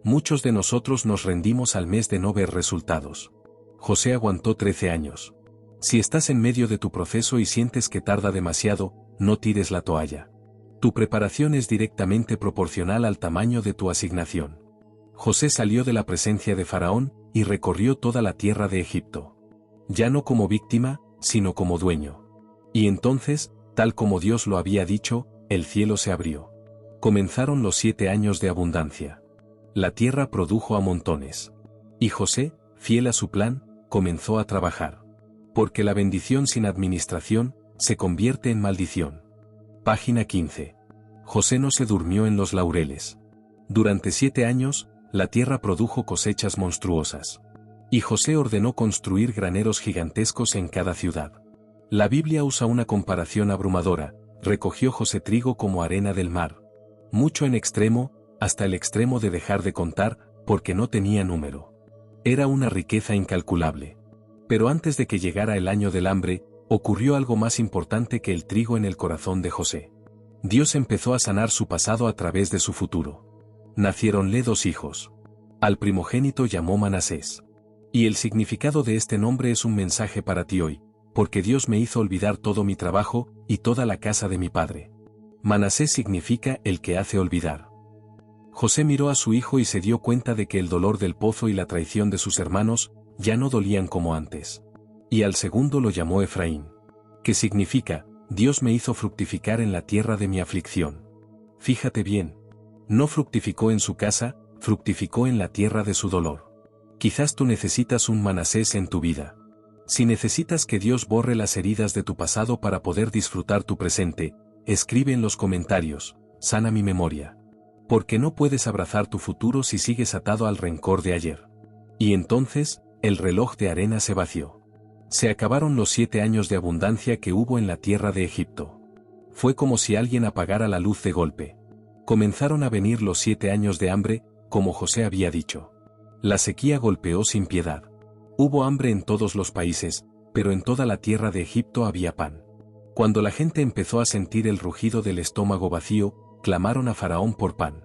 Muchos de nosotros nos rendimos al mes de no ver resultados. José aguantó 13 años. Si estás en medio de tu proceso y sientes que tarda demasiado, no tires la toalla. Tu preparación es directamente proporcional al tamaño de tu asignación. José salió de la presencia de Faraón y recorrió toda la tierra de Egipto. Ya no como víctima, sino como dueño. Y entonces, tal como Dios lo había dicho, el cielo se abrió. Comenzaron los 7 años de abundancia. La tierra produjo a montones. Y José, fiel a su plan, comenzó a trabajar. Porque la bendición sin administración se convierte en maldición. Página 15. José no se durmió en los laureles. Durante 7 años, la tierra produjo cosechas monstruosas. Y José ordenó construir graneros gigantescos en cada ciudad. La Biblia usa una comparación abrumadora: recogió José trigo como arena del mar. Mucho en extremo, hasta el extremo de dejar de contar, porque no tenía número. Era una riqueza incalculable. Pero antes de que llegara el año del hambre, ocurrió algo más importante que el trigo en el corazón de José. Dios empezó a sanar su pasado a través de su futuro. Naciéronle 2 hijos. Al primogénito llamó Manasés. Y el significado de este nombre es un mensaje para ti hoy, porque Dios me hizo olvidar todo mi trabajo y toda la casa de mi padre. Manasés significa el que hace olvidar. José miró a su hijo y se dio cuenta de que el dolor del pozo y la traición de sus hermanos ya no dolían como antes. Y al segundo lo llamó Efraín, que significa: Dios me hizo fructificar en la tierra de mi aflicción. Fíjate bien, no fructificó en su casa, fructificó en la tierra de su dolor. Quizás tú necesitas un Manasés en tu vida. Si necesitas que Dios borre las heridas de tu pasado para poder disfrutar tu presente, escribe en los comentarios: sana mi memoria. Porque no puedes abrazar tu futuro si sigues atado al rencor de ayer. Y entonces, el reloj de arena se vació. Se acabaron los 7 años de abundancia que hubo en la tierra de Egipto. Fue como si alguien apagara la luz de golpe. Comenzaron a venir los 7 años de hambre, como José había dicho. La sequía golpeó sin piedad. Hubo hambre en todos los países, pero en toda la tierra de Egipto había pan. Cuando la gente empezó a sentir el rugido del estómago vacío, clamaron a Faraón por pan.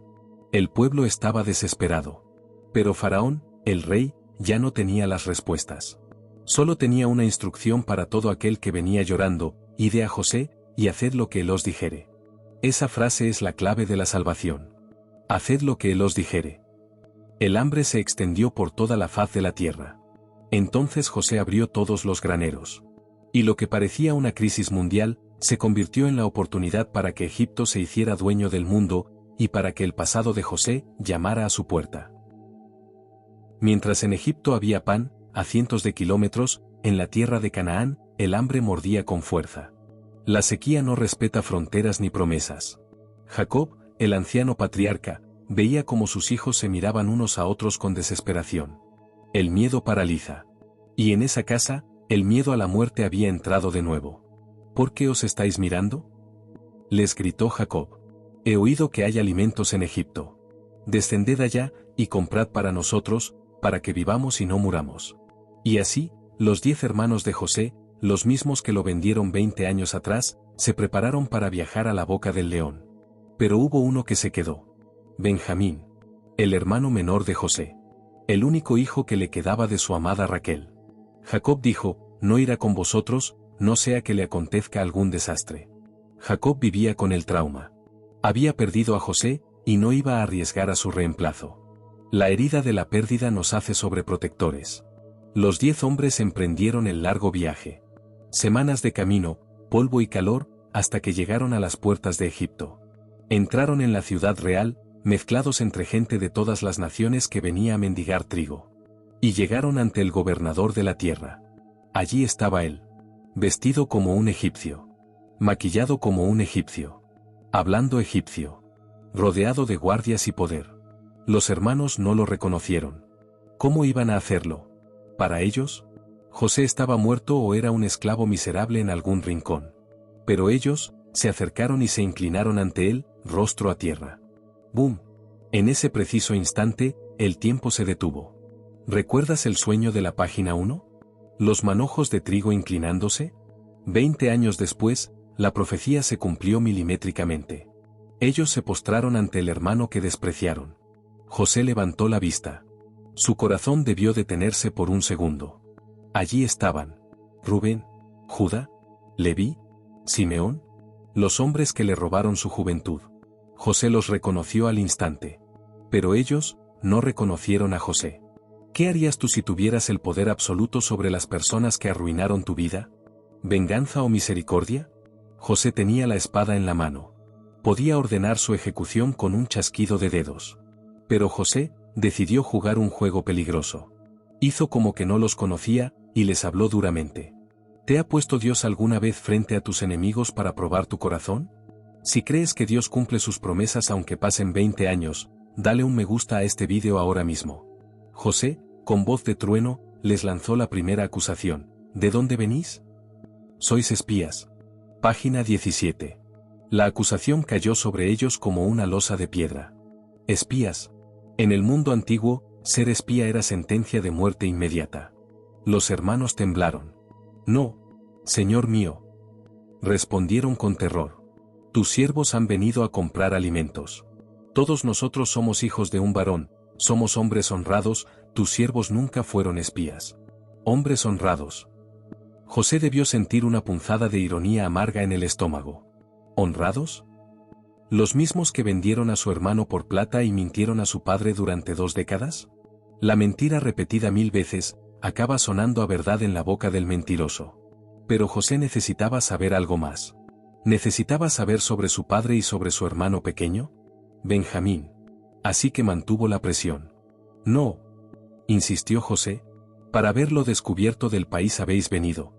El pueblo estaba desesperado. Pero Faraón, el rey, ya no tenía las respuestas. Solo tenía una instrucción para todo aquel que venía llorando: id a José, y haced lo que él os dijere. Esa frase es la clave de la salvación. Haced lo que él os dijere. El hambre se extendió por toda la faz de la tierra. Entonces José abrió todos los graneros. Y lo que parecía una crisis mundial, se convirtió en la oportunidad para que Egipto se hiciera dueño del mundo, y para que el pasado de José llamara a su puerta. Mientras en Egipto había pan, a cientos de kilómetros, en la tierra de Canaán, el hambre mordía con fuerza. La sequía no respeta fronteras ni promesas. Jacob, el anciano patriarca, veía cómo sus hijos se miraban unos a otros con desesperación. El miedo paraliza. Y en esa casa, el miedo a la muerte había entrado de nuevo. ¿Por qué os estáis mirando?, les gritó Jacob. He oído que hay alimentos en Egipto. Descended allá, y comprad para nosotros, para que vivamos y no muramos. Y así, los 10 hermanos de José, los mismos que lo vendieron 20 años atrás, se prepararon para viajar a la boca del león. Pero hubo uno que se quedó. Benjamín, el hermano menor de José. El único hijo que le quedaba de su amada Raquel. Jacob dijo: no irá con vosotros, no sea que le acontezca algún desastre. Jacob vivía con el trauma. Había perdido a José, y no iba a arriesgar a su reemplazo. La herida de la pérdida nos hace sobreprotectores. Los 10 hombres emprendieron el largo viaje. Semanas de camino, polvo y calor, hasta que llegaron a las puertas de Egipto. Entraron en la ciudad real, mezclados entre gente de todas las naciones que venía a mendigar trigo. Y llegaron ante el gobernador de la tierra. Allí estaba él. Vestido como un egipcio. Maquillado como un egipcio. Hablando egipcio. Rodeado de guardias y poder. Los hermanos no lo reconocieron. ¿Cómo iban a hacerlo? Para ellos, José estaba muerto o era un esclavo miserable en algún rincón. Pero ellos se acercaron y se inclinaron ante él, rostro a tierra. ¡Bum! En ese preciso instante, el tiempo se detuvo. ¿Recuerdas el sueño de la página 1? ¿Los manojos de trigo inclinándose? 20 años después, la profecía se cumplió milimétricamente. Ellos se postraron ante el hermano que despreciaron. José levantó la vista. Su corazón debió detenerse por un segundo. Allí estaban: Rubén, Judá, Leví, Simeón, los hombres que le robaron su juventud. José los reconoció al instante. Pero ellos no reconocieron a José. ¿Qué harías tú si tuvieras el poder absoluto sobre las personas que arruinaron tu vida? ¿Venganza o misericordia? José tenía la espada en la mano. Podía ordenar su ejecución con un chasquido de dedos. Pero José decidió jugar un juego peligroso. Hizo como que no los conocía y les habló duramente. ¿Te ha puesto Dios alguna vez frente a tus enemigos para probar tu corazón? Si crees que Dios cumple sus promesas aunque pasen 20 años, dale un me gusta a este vídeo ahora mismo. José, con voz de trueno, les lanzó la primera acusación. ¿De dónde venís? Sois espías. Página 17. La acusación cayó sobre ellos como una losa de piedra. Espías. En el mundo antiguo, ser espía era sentencia de muerte inmediata. Los hermanos temblaron. No, Señor mío. Respondieron con terror. Tus siervos han venido a comprar alimentos. Todos nosotros somos hijos de un varón, somos hombres honrados, tus siervos nunca fueron espías. Hombres honrados. José debió sentir una punzada de ironía amarga en el estómago. ¿Honrados? ¿Los mismos que vendieron a su hermano por plata y mintieron a su padre durante 2 décadas? La mentira repetida 1000 veces, acaba sonando a verdad en la boca del mentiroso. Pero José necesitaba saber algo más. ¿Necesitaba saber sobre su padre y sobre su hermano pequeño? Benjamín. Así que mantuvo la presión. No, insistió José, para ver lo descubierto del país habéis venido.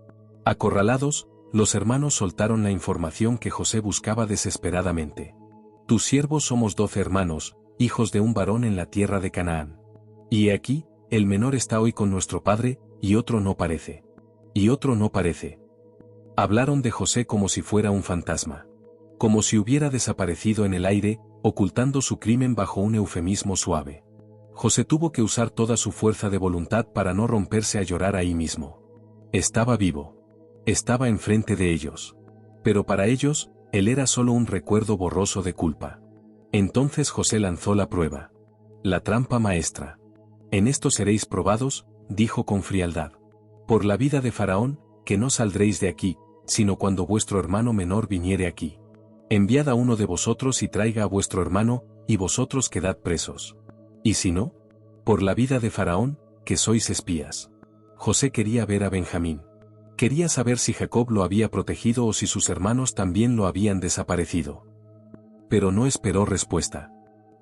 Acorralados, los hermanos soltaron la información que José buscaba desesperadamente. Tus siervos somos 12 hermanos, hijos de un varón en la tierra de Canaán. Y he aquí, el menor está hoy con nuestro padre, y otro no parece. Y otro no parece. Hablaron de José como si fuera un fantasma. Como si hubiera desaparecido en el aire, ocultando su crimen bajo un eufemismo suave. José tuvo que usar toda su fuerza de voluntad para no romperse a llorar ahí mismo. Estaba vivo. Estaba enfrente de ellos. Pero para ellos, él era solo un recuerdo borroso de culpa. Entonces José lanzó la prueba. La trampa maestra. En esto seréis probados, dijo con frialdad. Por la vida de Faraón, que no saldréis de aquí, sino cuando vuestro hermano menor viniere aquí. Enviad a uno de vosotros y traiga a vuestro hermano, y vosotros quedad presos. Y si no, por la vida de Faraón, que sois espías. José quería ver a Benjamín. Quería saber si Jacob lo había protegido o si sus hermanos también lo habían desaparecido. Pero no esperó respuesta.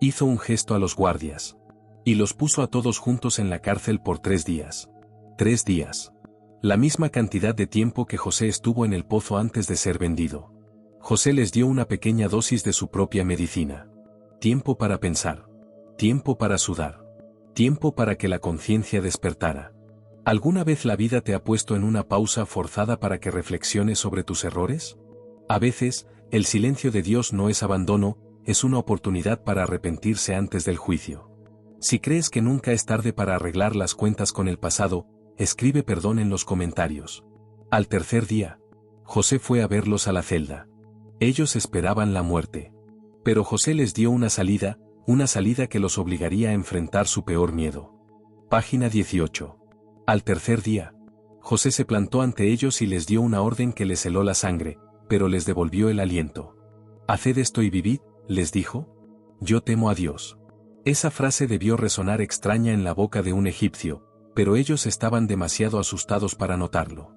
Hizo un gesto a los guardias. Y los puso a todos juntos en la cárcel por 3 días. 3 días. La misma cantidad de tiempo que José estuvo en el pozo antes de ser vendido. José les dio una pequeña dosis de su propia medicina. Tiempo para pensar. Tiempo para sudar. Tiempo para que la conciencia despertara. ¿Alguna vez la vida te ha puesto en una pausa forzada para que reflexiones sobre tus errores? A veces, el silencio de Dios no es abandono, es una oportunidad para arrepentirse antes del juicio. Si crees que nunca es tarde para arreglar las cuentas con el pasado, escribe perdón en los comentarios. Al tercer día, José fue a verlos a la celda. Ellos esperaban la muerte. Pero José les dio una salida que los obligaría a enfrentar su peor miedo. Página 18. Al tercer día, José se plantó ante ellos y les dio una orden que les heló la sangre, pero les devolvió el aliento. Haced esto y vivid, les dijo. Yo temo a Dios. Esa frase debió resonar extraña en la boca de un egipcio, pero ellos estaban demasiado asustados para notarlo.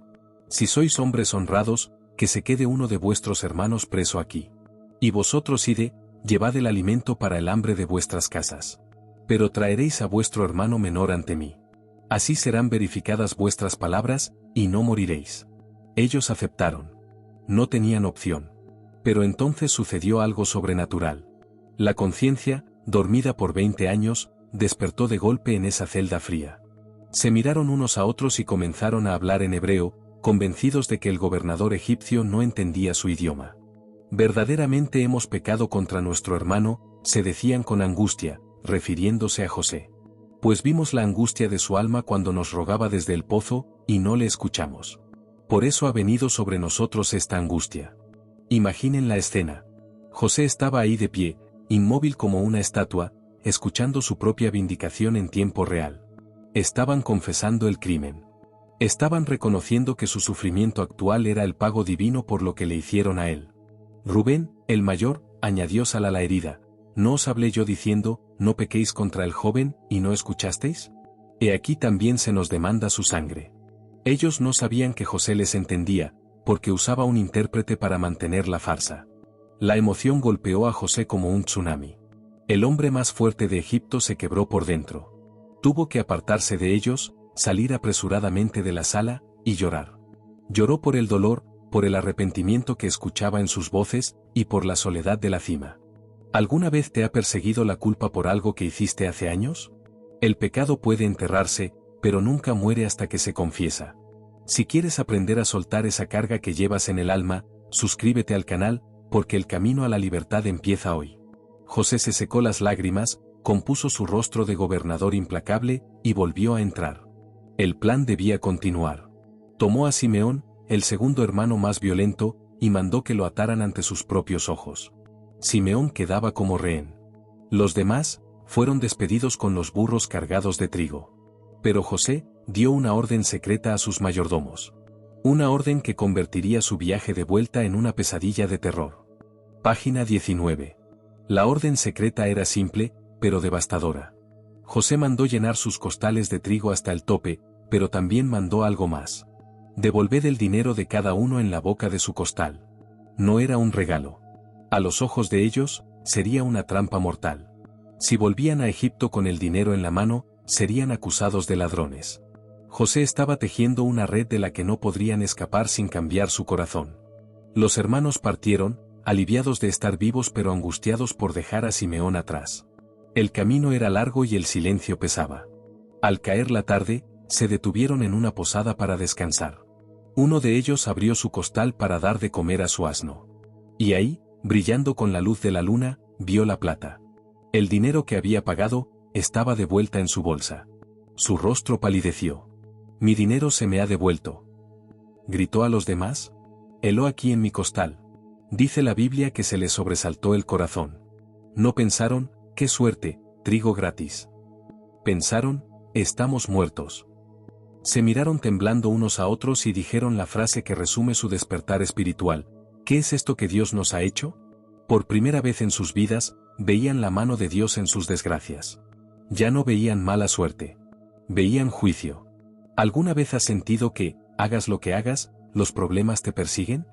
Si sois hombres honrados, que se quede uno de vuestros hermanos preso aquí. Y vosotros id, llevad el alimento para el hambre de vuestras casas. Pero traeréis a vuestro hermano menor ante mí. Así serán verificadas vuestras palabras, y no moriréis. Ellos aceptaron. No tenían opción. Pero entonces sucedió algo sobrenatural. La conciencia, dormida por 20 años, despertó de golpe en esa celda fría. Se miraron unos a otros y comenzaron a hablar en hebreo, convencidos de que el gobernador egipcio no entendía su idioma. Verdaderamente hemos pecado contra nuestro hermano, se decían con angustia, refiriéndose a José. Pues vimos la angustia de su alma cuando nos rogaba desde el pozo, y no le escuchamos. Por eso ha venido sobre nosotros esta angustia. Imaginen la escena. José estaba ahí de pie, inmóvil como una estatua, escuchando su propia vindicación en tiempo real. Estaban confesando el crimen. Estaban reconociendo que su sufrimiento actual era el pago divino por lo que le hicieron a él. Rubén, el mayor, añadió sal a la herida. ¿No os hablé yo diciendo, no pequéis contra el joven, y no escuchasteis? He aquí también se nos demanda su sangre. Ellos no sabían que José les entendía, porque usaba un intérprete para mantener la farsa. La emoción golpeó a José como un tsunami. El hombre más fuerte de Egipto se quebró por dentro. Tuvo que apartarse de ellos, salir apresuradamente de la sala, y llorar. Lloró por el dolor, por el arrepentimiento que escuchaba en sus voces, y por la soledad de la cima. ¿Alguna vez te ha perseguido la culpa por algo que hiciste hace años? El pecado puede enterrarse, pero nunca muere hasta que se confiesa. Si quieres aprender a soltar esa carga que llevas en el alma, suscríbete al canal, porque el camino a la libertad empieza hoy. José se secó las lágrimas, compuso su rostro de gobernador implacable, y volvió a entrar. El plan debía continuar. Tomó a Simeón, el segundo hermano más violento, y mandó que lo ataran ante sus propios ojos. Simeón quedaba como rehén. Los demás fueron despedidos con los burros cargados de trigo. Pero José dio una orden secreta a sus mayordomos. Una orden que convertiría su viaje de vuelta en una pesadilla de terror. Página 19. La orden secreta era simple, pero devastadora. José mandó llenar sus costales de trigo hasta el tope, pero también mandó algo más. Devolved el dinero de cada uno en la boca de su costal. No era un regalo. A los ojos de ellos, sería una trampa mortal. Si volvían a Egipto con el dinero en la mano, serían acusados de ladrones. José estaba tejiendo una red de la que no podrían escapar sin cambiar su corazón. Los hermanos partieron, aliviados de estar vivos pero angustiados por dejar a Simeón atrás. El camino era largo y el silencio pesaba. Al caer la tarde, se detuvieron en una posada para descansar. Uno de ellos abrió su costal para dar de comer a su asno. Y ahí, brillando con la luz de la luna, vio la plata. El dinero que había pagado, estaba de vuelta en su bolsa. Su rostro palideció. «Mi dinero se me ha devuelto», gritó a los demás. «Helo aquí en mi costal». Dice la Biblia que se les sobresaltó el corazón. No pensaron, «qué suerte, trigo gratis». Pensaron, «estamos muertos». Se miraron temblando unos a otros y dijeron la frase que resume su despertar espiritual. ¿Qué es esto que Dios nos ha hecho? Por primera vez en sus vidas, veían la mano de Dios en sus desgracias. Ya no veían mala suerte. Veían juicio. ¿Alguna vez has sentido que, hagas lo que hagas, los problemas te persiguen?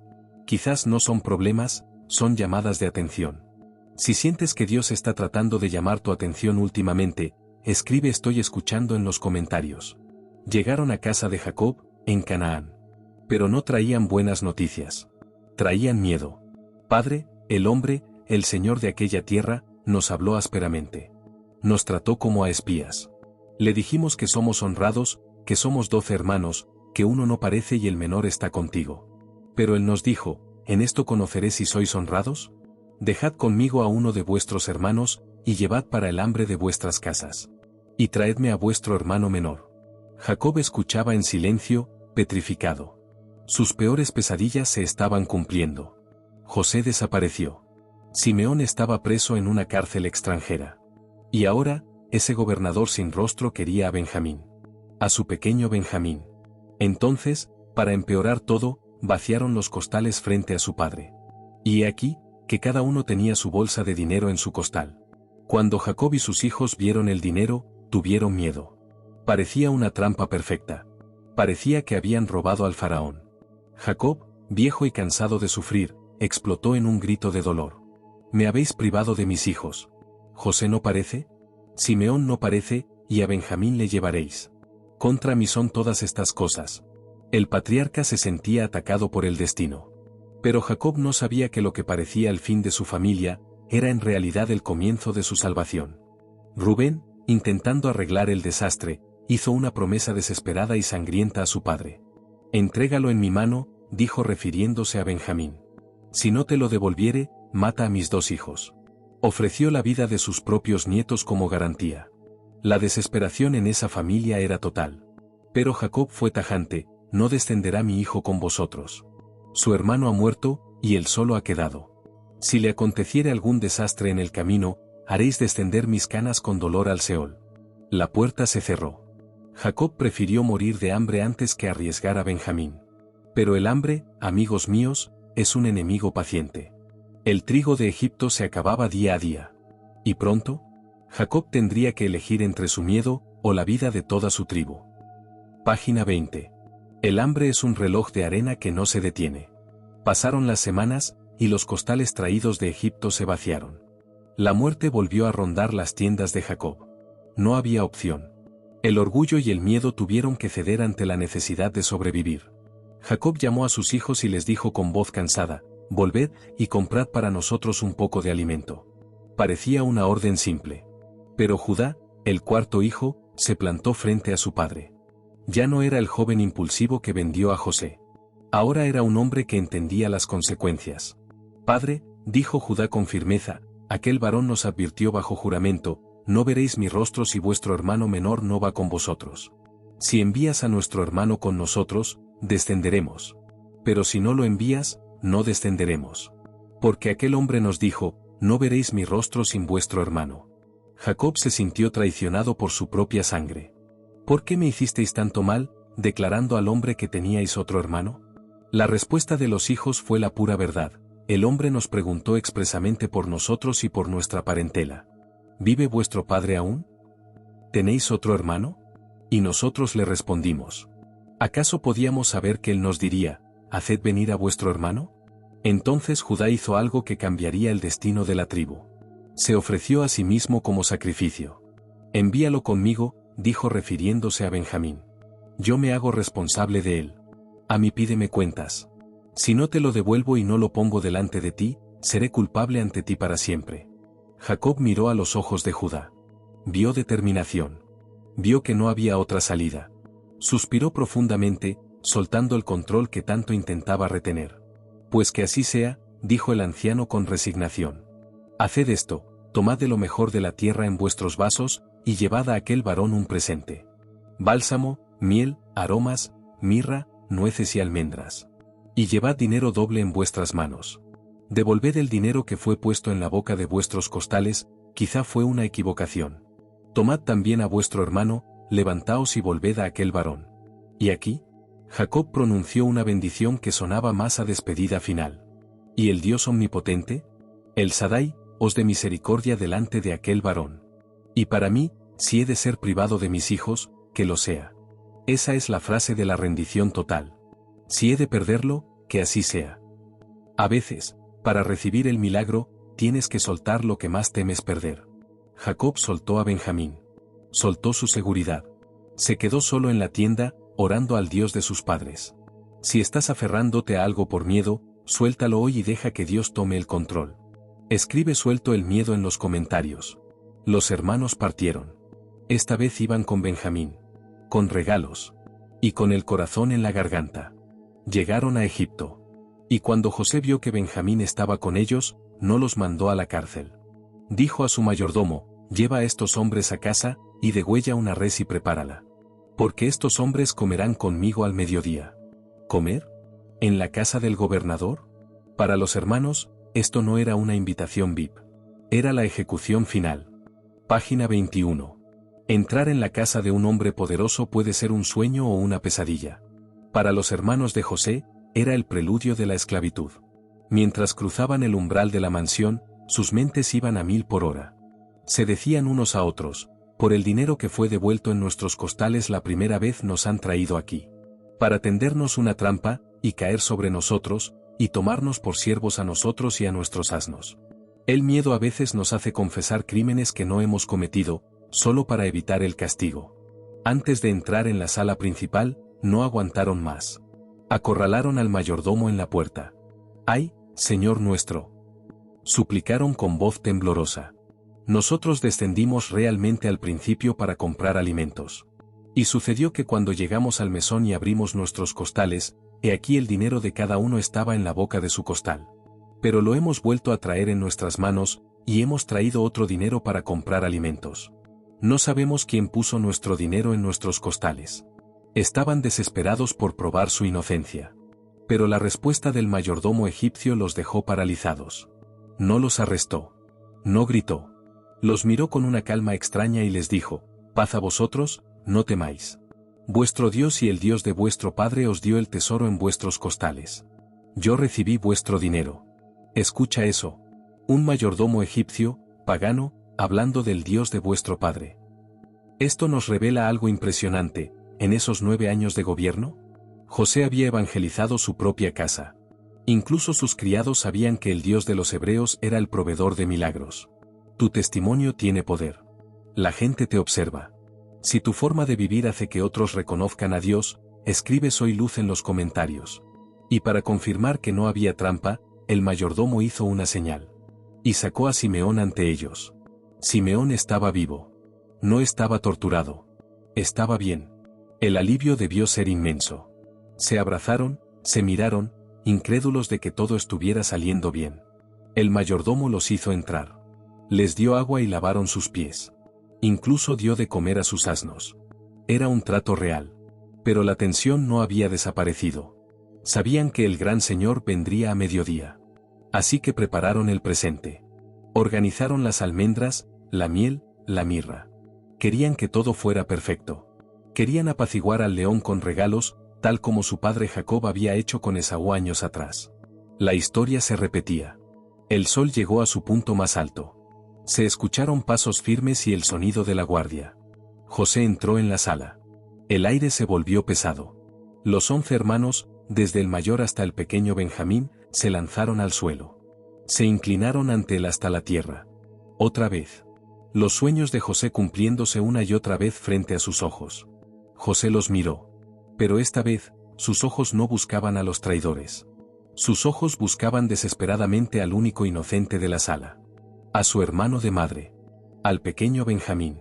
Quizás no son problemas, son llamadas de atención. Si sientes que Dios está tratando de llamar tu atención últimamente, escribe «estoy escuchando» en los comentarios. Llegaron a casa de Jacob, en Canaán. Pero no traían buenas noticias. Traían miedo. Padre, el hombre, el señor de aquella tierra, nos habló ásperamente. Nos trató como a espías. Le dijimos que somos honrados, que somos 12 hermanos, que uno no parece y el menor está contigo. Pero él nos dijo, ¿en esto conoceré si sois honrados? Dejad conmigo a uno de vuestros hermanos, y llevad para el hambre de vuestras casas. Y traedme a vuestro hermano menor. Jacob escuchaba en silencio, petrificado. Sus peores pesadillas se estaban cumpliendo. José desapareció. Simeón estaba preso en una cárcel extranjera. Y ahora, ese gobernador sin rostro quería a Benjamín. A su pequeño Benjamín. Entonces, para empeorar todo, vaciaron los costales frente a su padre. Y he aquí, que cada uno tenía su bolsa de dinero en su costal. Cuando Jacob y sus hijos vieron el dinero, tuvieron miedo. Parecía una trampa perfecta. Parecía que habían robado al faraón. Jacob, viejo y cansado de sufrir, explotó en un grito de dolor. «Me habéis privado de mis hijos. ¿José no parece? Simeón no parece, y a Benjamín le llevaréis. Contra mí son todas estas cosas». El patriarca se sentía atacado por el destino. Pero Jacob no sabía que lo que parecía el fin de su familia, era en realidad el comienzo de su salvación. Rubén, intentando arreglar el desastre, hizo una promesa desesperada y sangrienta a su padre. «Entrégalo en mi mano», dijo refiriéndose a Benjamín. «Si no te lo devolviere, mata a mis 2 hijos». Ofreció la vida de sus propios nietos como garantía. La desesperación en esa familia era total. Pero Jacob fue tajante: no descenderá mi hijo con vosotros. Su hermano ha muerto, y él solo ha quedado. Si le aconteciere algún desastre en el camino, haréis descender mis canas con dolor al Seol. La puerta se cerró. Jacob prefirió morir de hambre antes que arriesgar a Benjamín. Pero el hambre, amigos míos, es un enemigo paciente. El trigo de Egipto se acababa día a día. Y pronto, Jacob tendría que elegir entre su miedo o la vida de toda su tribu. Página 20. El hambre es un reloj de arena que no se detiene. Pasaron las semanas, y los costales traídos de Egipto se vaciaron. La muerte volvió a rondar las tiendas de Jacob. No había opción. El orgullo y el miedo tuvieron que ceder ante la necesidad de sobrevivir. Jacob llamó a sus hijos y les dijo con voz cansada: «Volved y comprad para nosotros un poco de alimento». Parecía una orden simple. Pero Judá, el cuarto hijo, se plantó frente a su padre. Ya no era el joven impulsivo que vendió a José. Ahora era un hombre que entendía las consecuencias. «Padre», dijo Judá con firmeza, «aquel varón nos advirtió bajo juramento: no veréis mi rostro si vuestro hermano menor no va con vosotros. Si envías a nuestro hermano con nosotros, descenderemos. Pero si no lo envías, no descenderemos. Porque aquel hombre nos dijo: no veréis mi rostro sin vuestro hermano». Jacob se sintió traicionado por su propia sangre. «¿Por qué me hicisteis tanto mal, declarando al hombre que teníais otro hermano?» La respuesta de los hijos fue la pura verdad: el hombre nos preguntó expresamente por nosotros y por nuestra parentela. «¿Vive vuestro padre aún? ¿Tenéis otro hermano?» Y nosotros le respondimos: «¿Acaso podíamos saber que él nos diría: haced venir a vuestro hermano?» Entonces Judá hizo algo que cambiaría el destino de la tribu. Se ofreció a sí mismo como sacrificio. «Envíalo conmigo», dijo refiriéndose a Benjamín. «Yo me hago responsable de él. A mí pídeme cuentas. Si no te lo devuelvo y no lo pongo delante de ti, seré culpable ante ti para siempre». Jacob miró a los ojos de Judá. Vio determinación. Vio que no había otra salida. Suspiró profundamente, soltando el control que tanto intentaba retener. «Pues que así sea», dijo el anciano con resignación. «Haced esto: tomad de lo mejor de la tierra en vuestros vasos, y llevad a aquel varón un presente: bálsamo, miel, aromas, mirra, nueces y almendras. Y llevad dinero doble en vuestras manos. Devolved el dinero que fue puesto en la boca de vuestros costales, quizá fue una equivocación. Tomad también a vuestro hermano, levantaos y volved a aquel varón». Y aquí, Jacob pronunció una bendición que sonaba más a despedida final. «Y el Dios omnipotente, el Sadai, os dé misericordia delante de aquel varón. Y para mí, si he de ser privado de mis hijos, que lo sea». Esa es la frase de la rendición total. Si he de perderlo, que así sea. A veces, para recibir el milagro, tienes que soltar lo que más temes perder. Jacob soltó a Benjamín. Soltó su seguridad. Se quedó solo en la tienda, orando al Dios de sus padres. Si estás aferrándote a algo por miedo, suéltalo hoy y deja que Dios tome el control. Escribe suelto el miedo en los comentarios. Los hermanos partieron. Esta vez iban con Benjamín. Con regalos. Y con el corazón en la garganta. Llegaron a Egipto. Y cuando José vio que Benjamín estaba con ellos, no los mandó a la cárcel. Dijo a su mayordomo: «Lleva a estos hombres a casa, y degüella una res y prepárala. Porque estos hombres comerán conmigo al mediodía». ¿Comer? ¿En la casa del gobernador? Para los hermanos, esto no era una invitación VIP. Era la ejecución final. Página 21. Entrar en la casa de un hombre poderoso puede ser un sueño o una pesadilla. Para los hermanos de José, era el preludio de la esclavitud. Mientras cruzaban el umbral de la mansión, sus mentes iban a 1000 por hora. Se decían unos a otros: «Por el dinero que fue devuelto en nuestros costales la primera vez nos han traído aquí. Para tendernos una trampa, y caer sobre nosotros, y tomarnos por siervos a nosotros y a nuestros asnos». El miedo a veces nos hace confesar crímenes que no hemos cometido, solo para evitar el castigo. Antes de entrar en la sala principal, no aguantaron más. Acorralaron al mayordomo en la puerta. «¡Ay, Señor nuestro!», suplicaron con voz temblorosa. «Nosotros descendimos realmente al principio para comprar alimentos. Y sucedió que cuando llegamos al mesón y abrimos nuestros costales, he aquí el dinero de cada uno estaba en la boca de su costal. Pero lo hemos vuelto a traer en nuestras manos, y hemos traído otro dinero para comprar alimentos». No sabemos quién puso nuestro dinero en nuestros costales. Estaban desesperados por probar su inocencia. Pero la respuesta del mayordomo egipcio los dejó paralizados. No los arrestó. No gritó. Los miró con una calma extraña y les dijo: paz a vosotros, no temáis. Vuestro Dios y el Dios de vuestro padre os dio el tesoro en vuestros costales. Yo recibí vuestro dinero. Escucha eso. Un mayordomo egipcio, pagano, hablando del Dios de vuestro padre. Esto nos revela algo impresionante. En esos 9 años de gobierno, José había evangelizado su propia casa. Incluso sus criados sabían que el Dios de los hebreos era el proveedor de milagros. Tu testimonio tiene poder. La gente te observa. Si tu forma de vivir hace que otros reconozcan a Dios, escribe "Soy luz" en los comentarios. Y para confirmar que no había trampa, el mayordomo hizo una señal. Y sacó a Simeón ante ellos. Simeón estaba vivo. No estaba torturado. Estaba bien. El alivio debió ser inmenso. Se abrazaron, se miraron, incrédulos de que todo estuviera saliendo bien. El mayordomo los hizo entrar. Les dio agua y lavaron sus pies. Incluso dio de comer a sus asnos. Era un trato real. Pero la tensión no había desaparecido. Sabían que el gran señor vendría a mediodía. Así que prepararon el presente. Organizaron las almendras, la miel, la mirra. Querían que todo fuera perfecto. Querían apaciguar al león con regalos, tal como su padre Jacob había hecho con Esaú años atrás. La historia se repetía. El sol llegó a su punto más alto. Se escucharon pasos firmes y el sonido de la guardia. José entró en la sala. El aire se volvió pesado. Los 11 hermanos, desde el mayor hasta el pequeño Benjamín, se lanzaron al suelo. Se inclinaron ante él hasta la tierra. Otra vez. Los sueños de José cumpliéndose una y otra vez frente a sus ojos. José los miró. Pero esta vez, sus ojos no buscaban a los traidores. Sus ojos buscaban desesperadamente al único inocente de la sala. A su hermano de madre. Al pequeño Benjamín.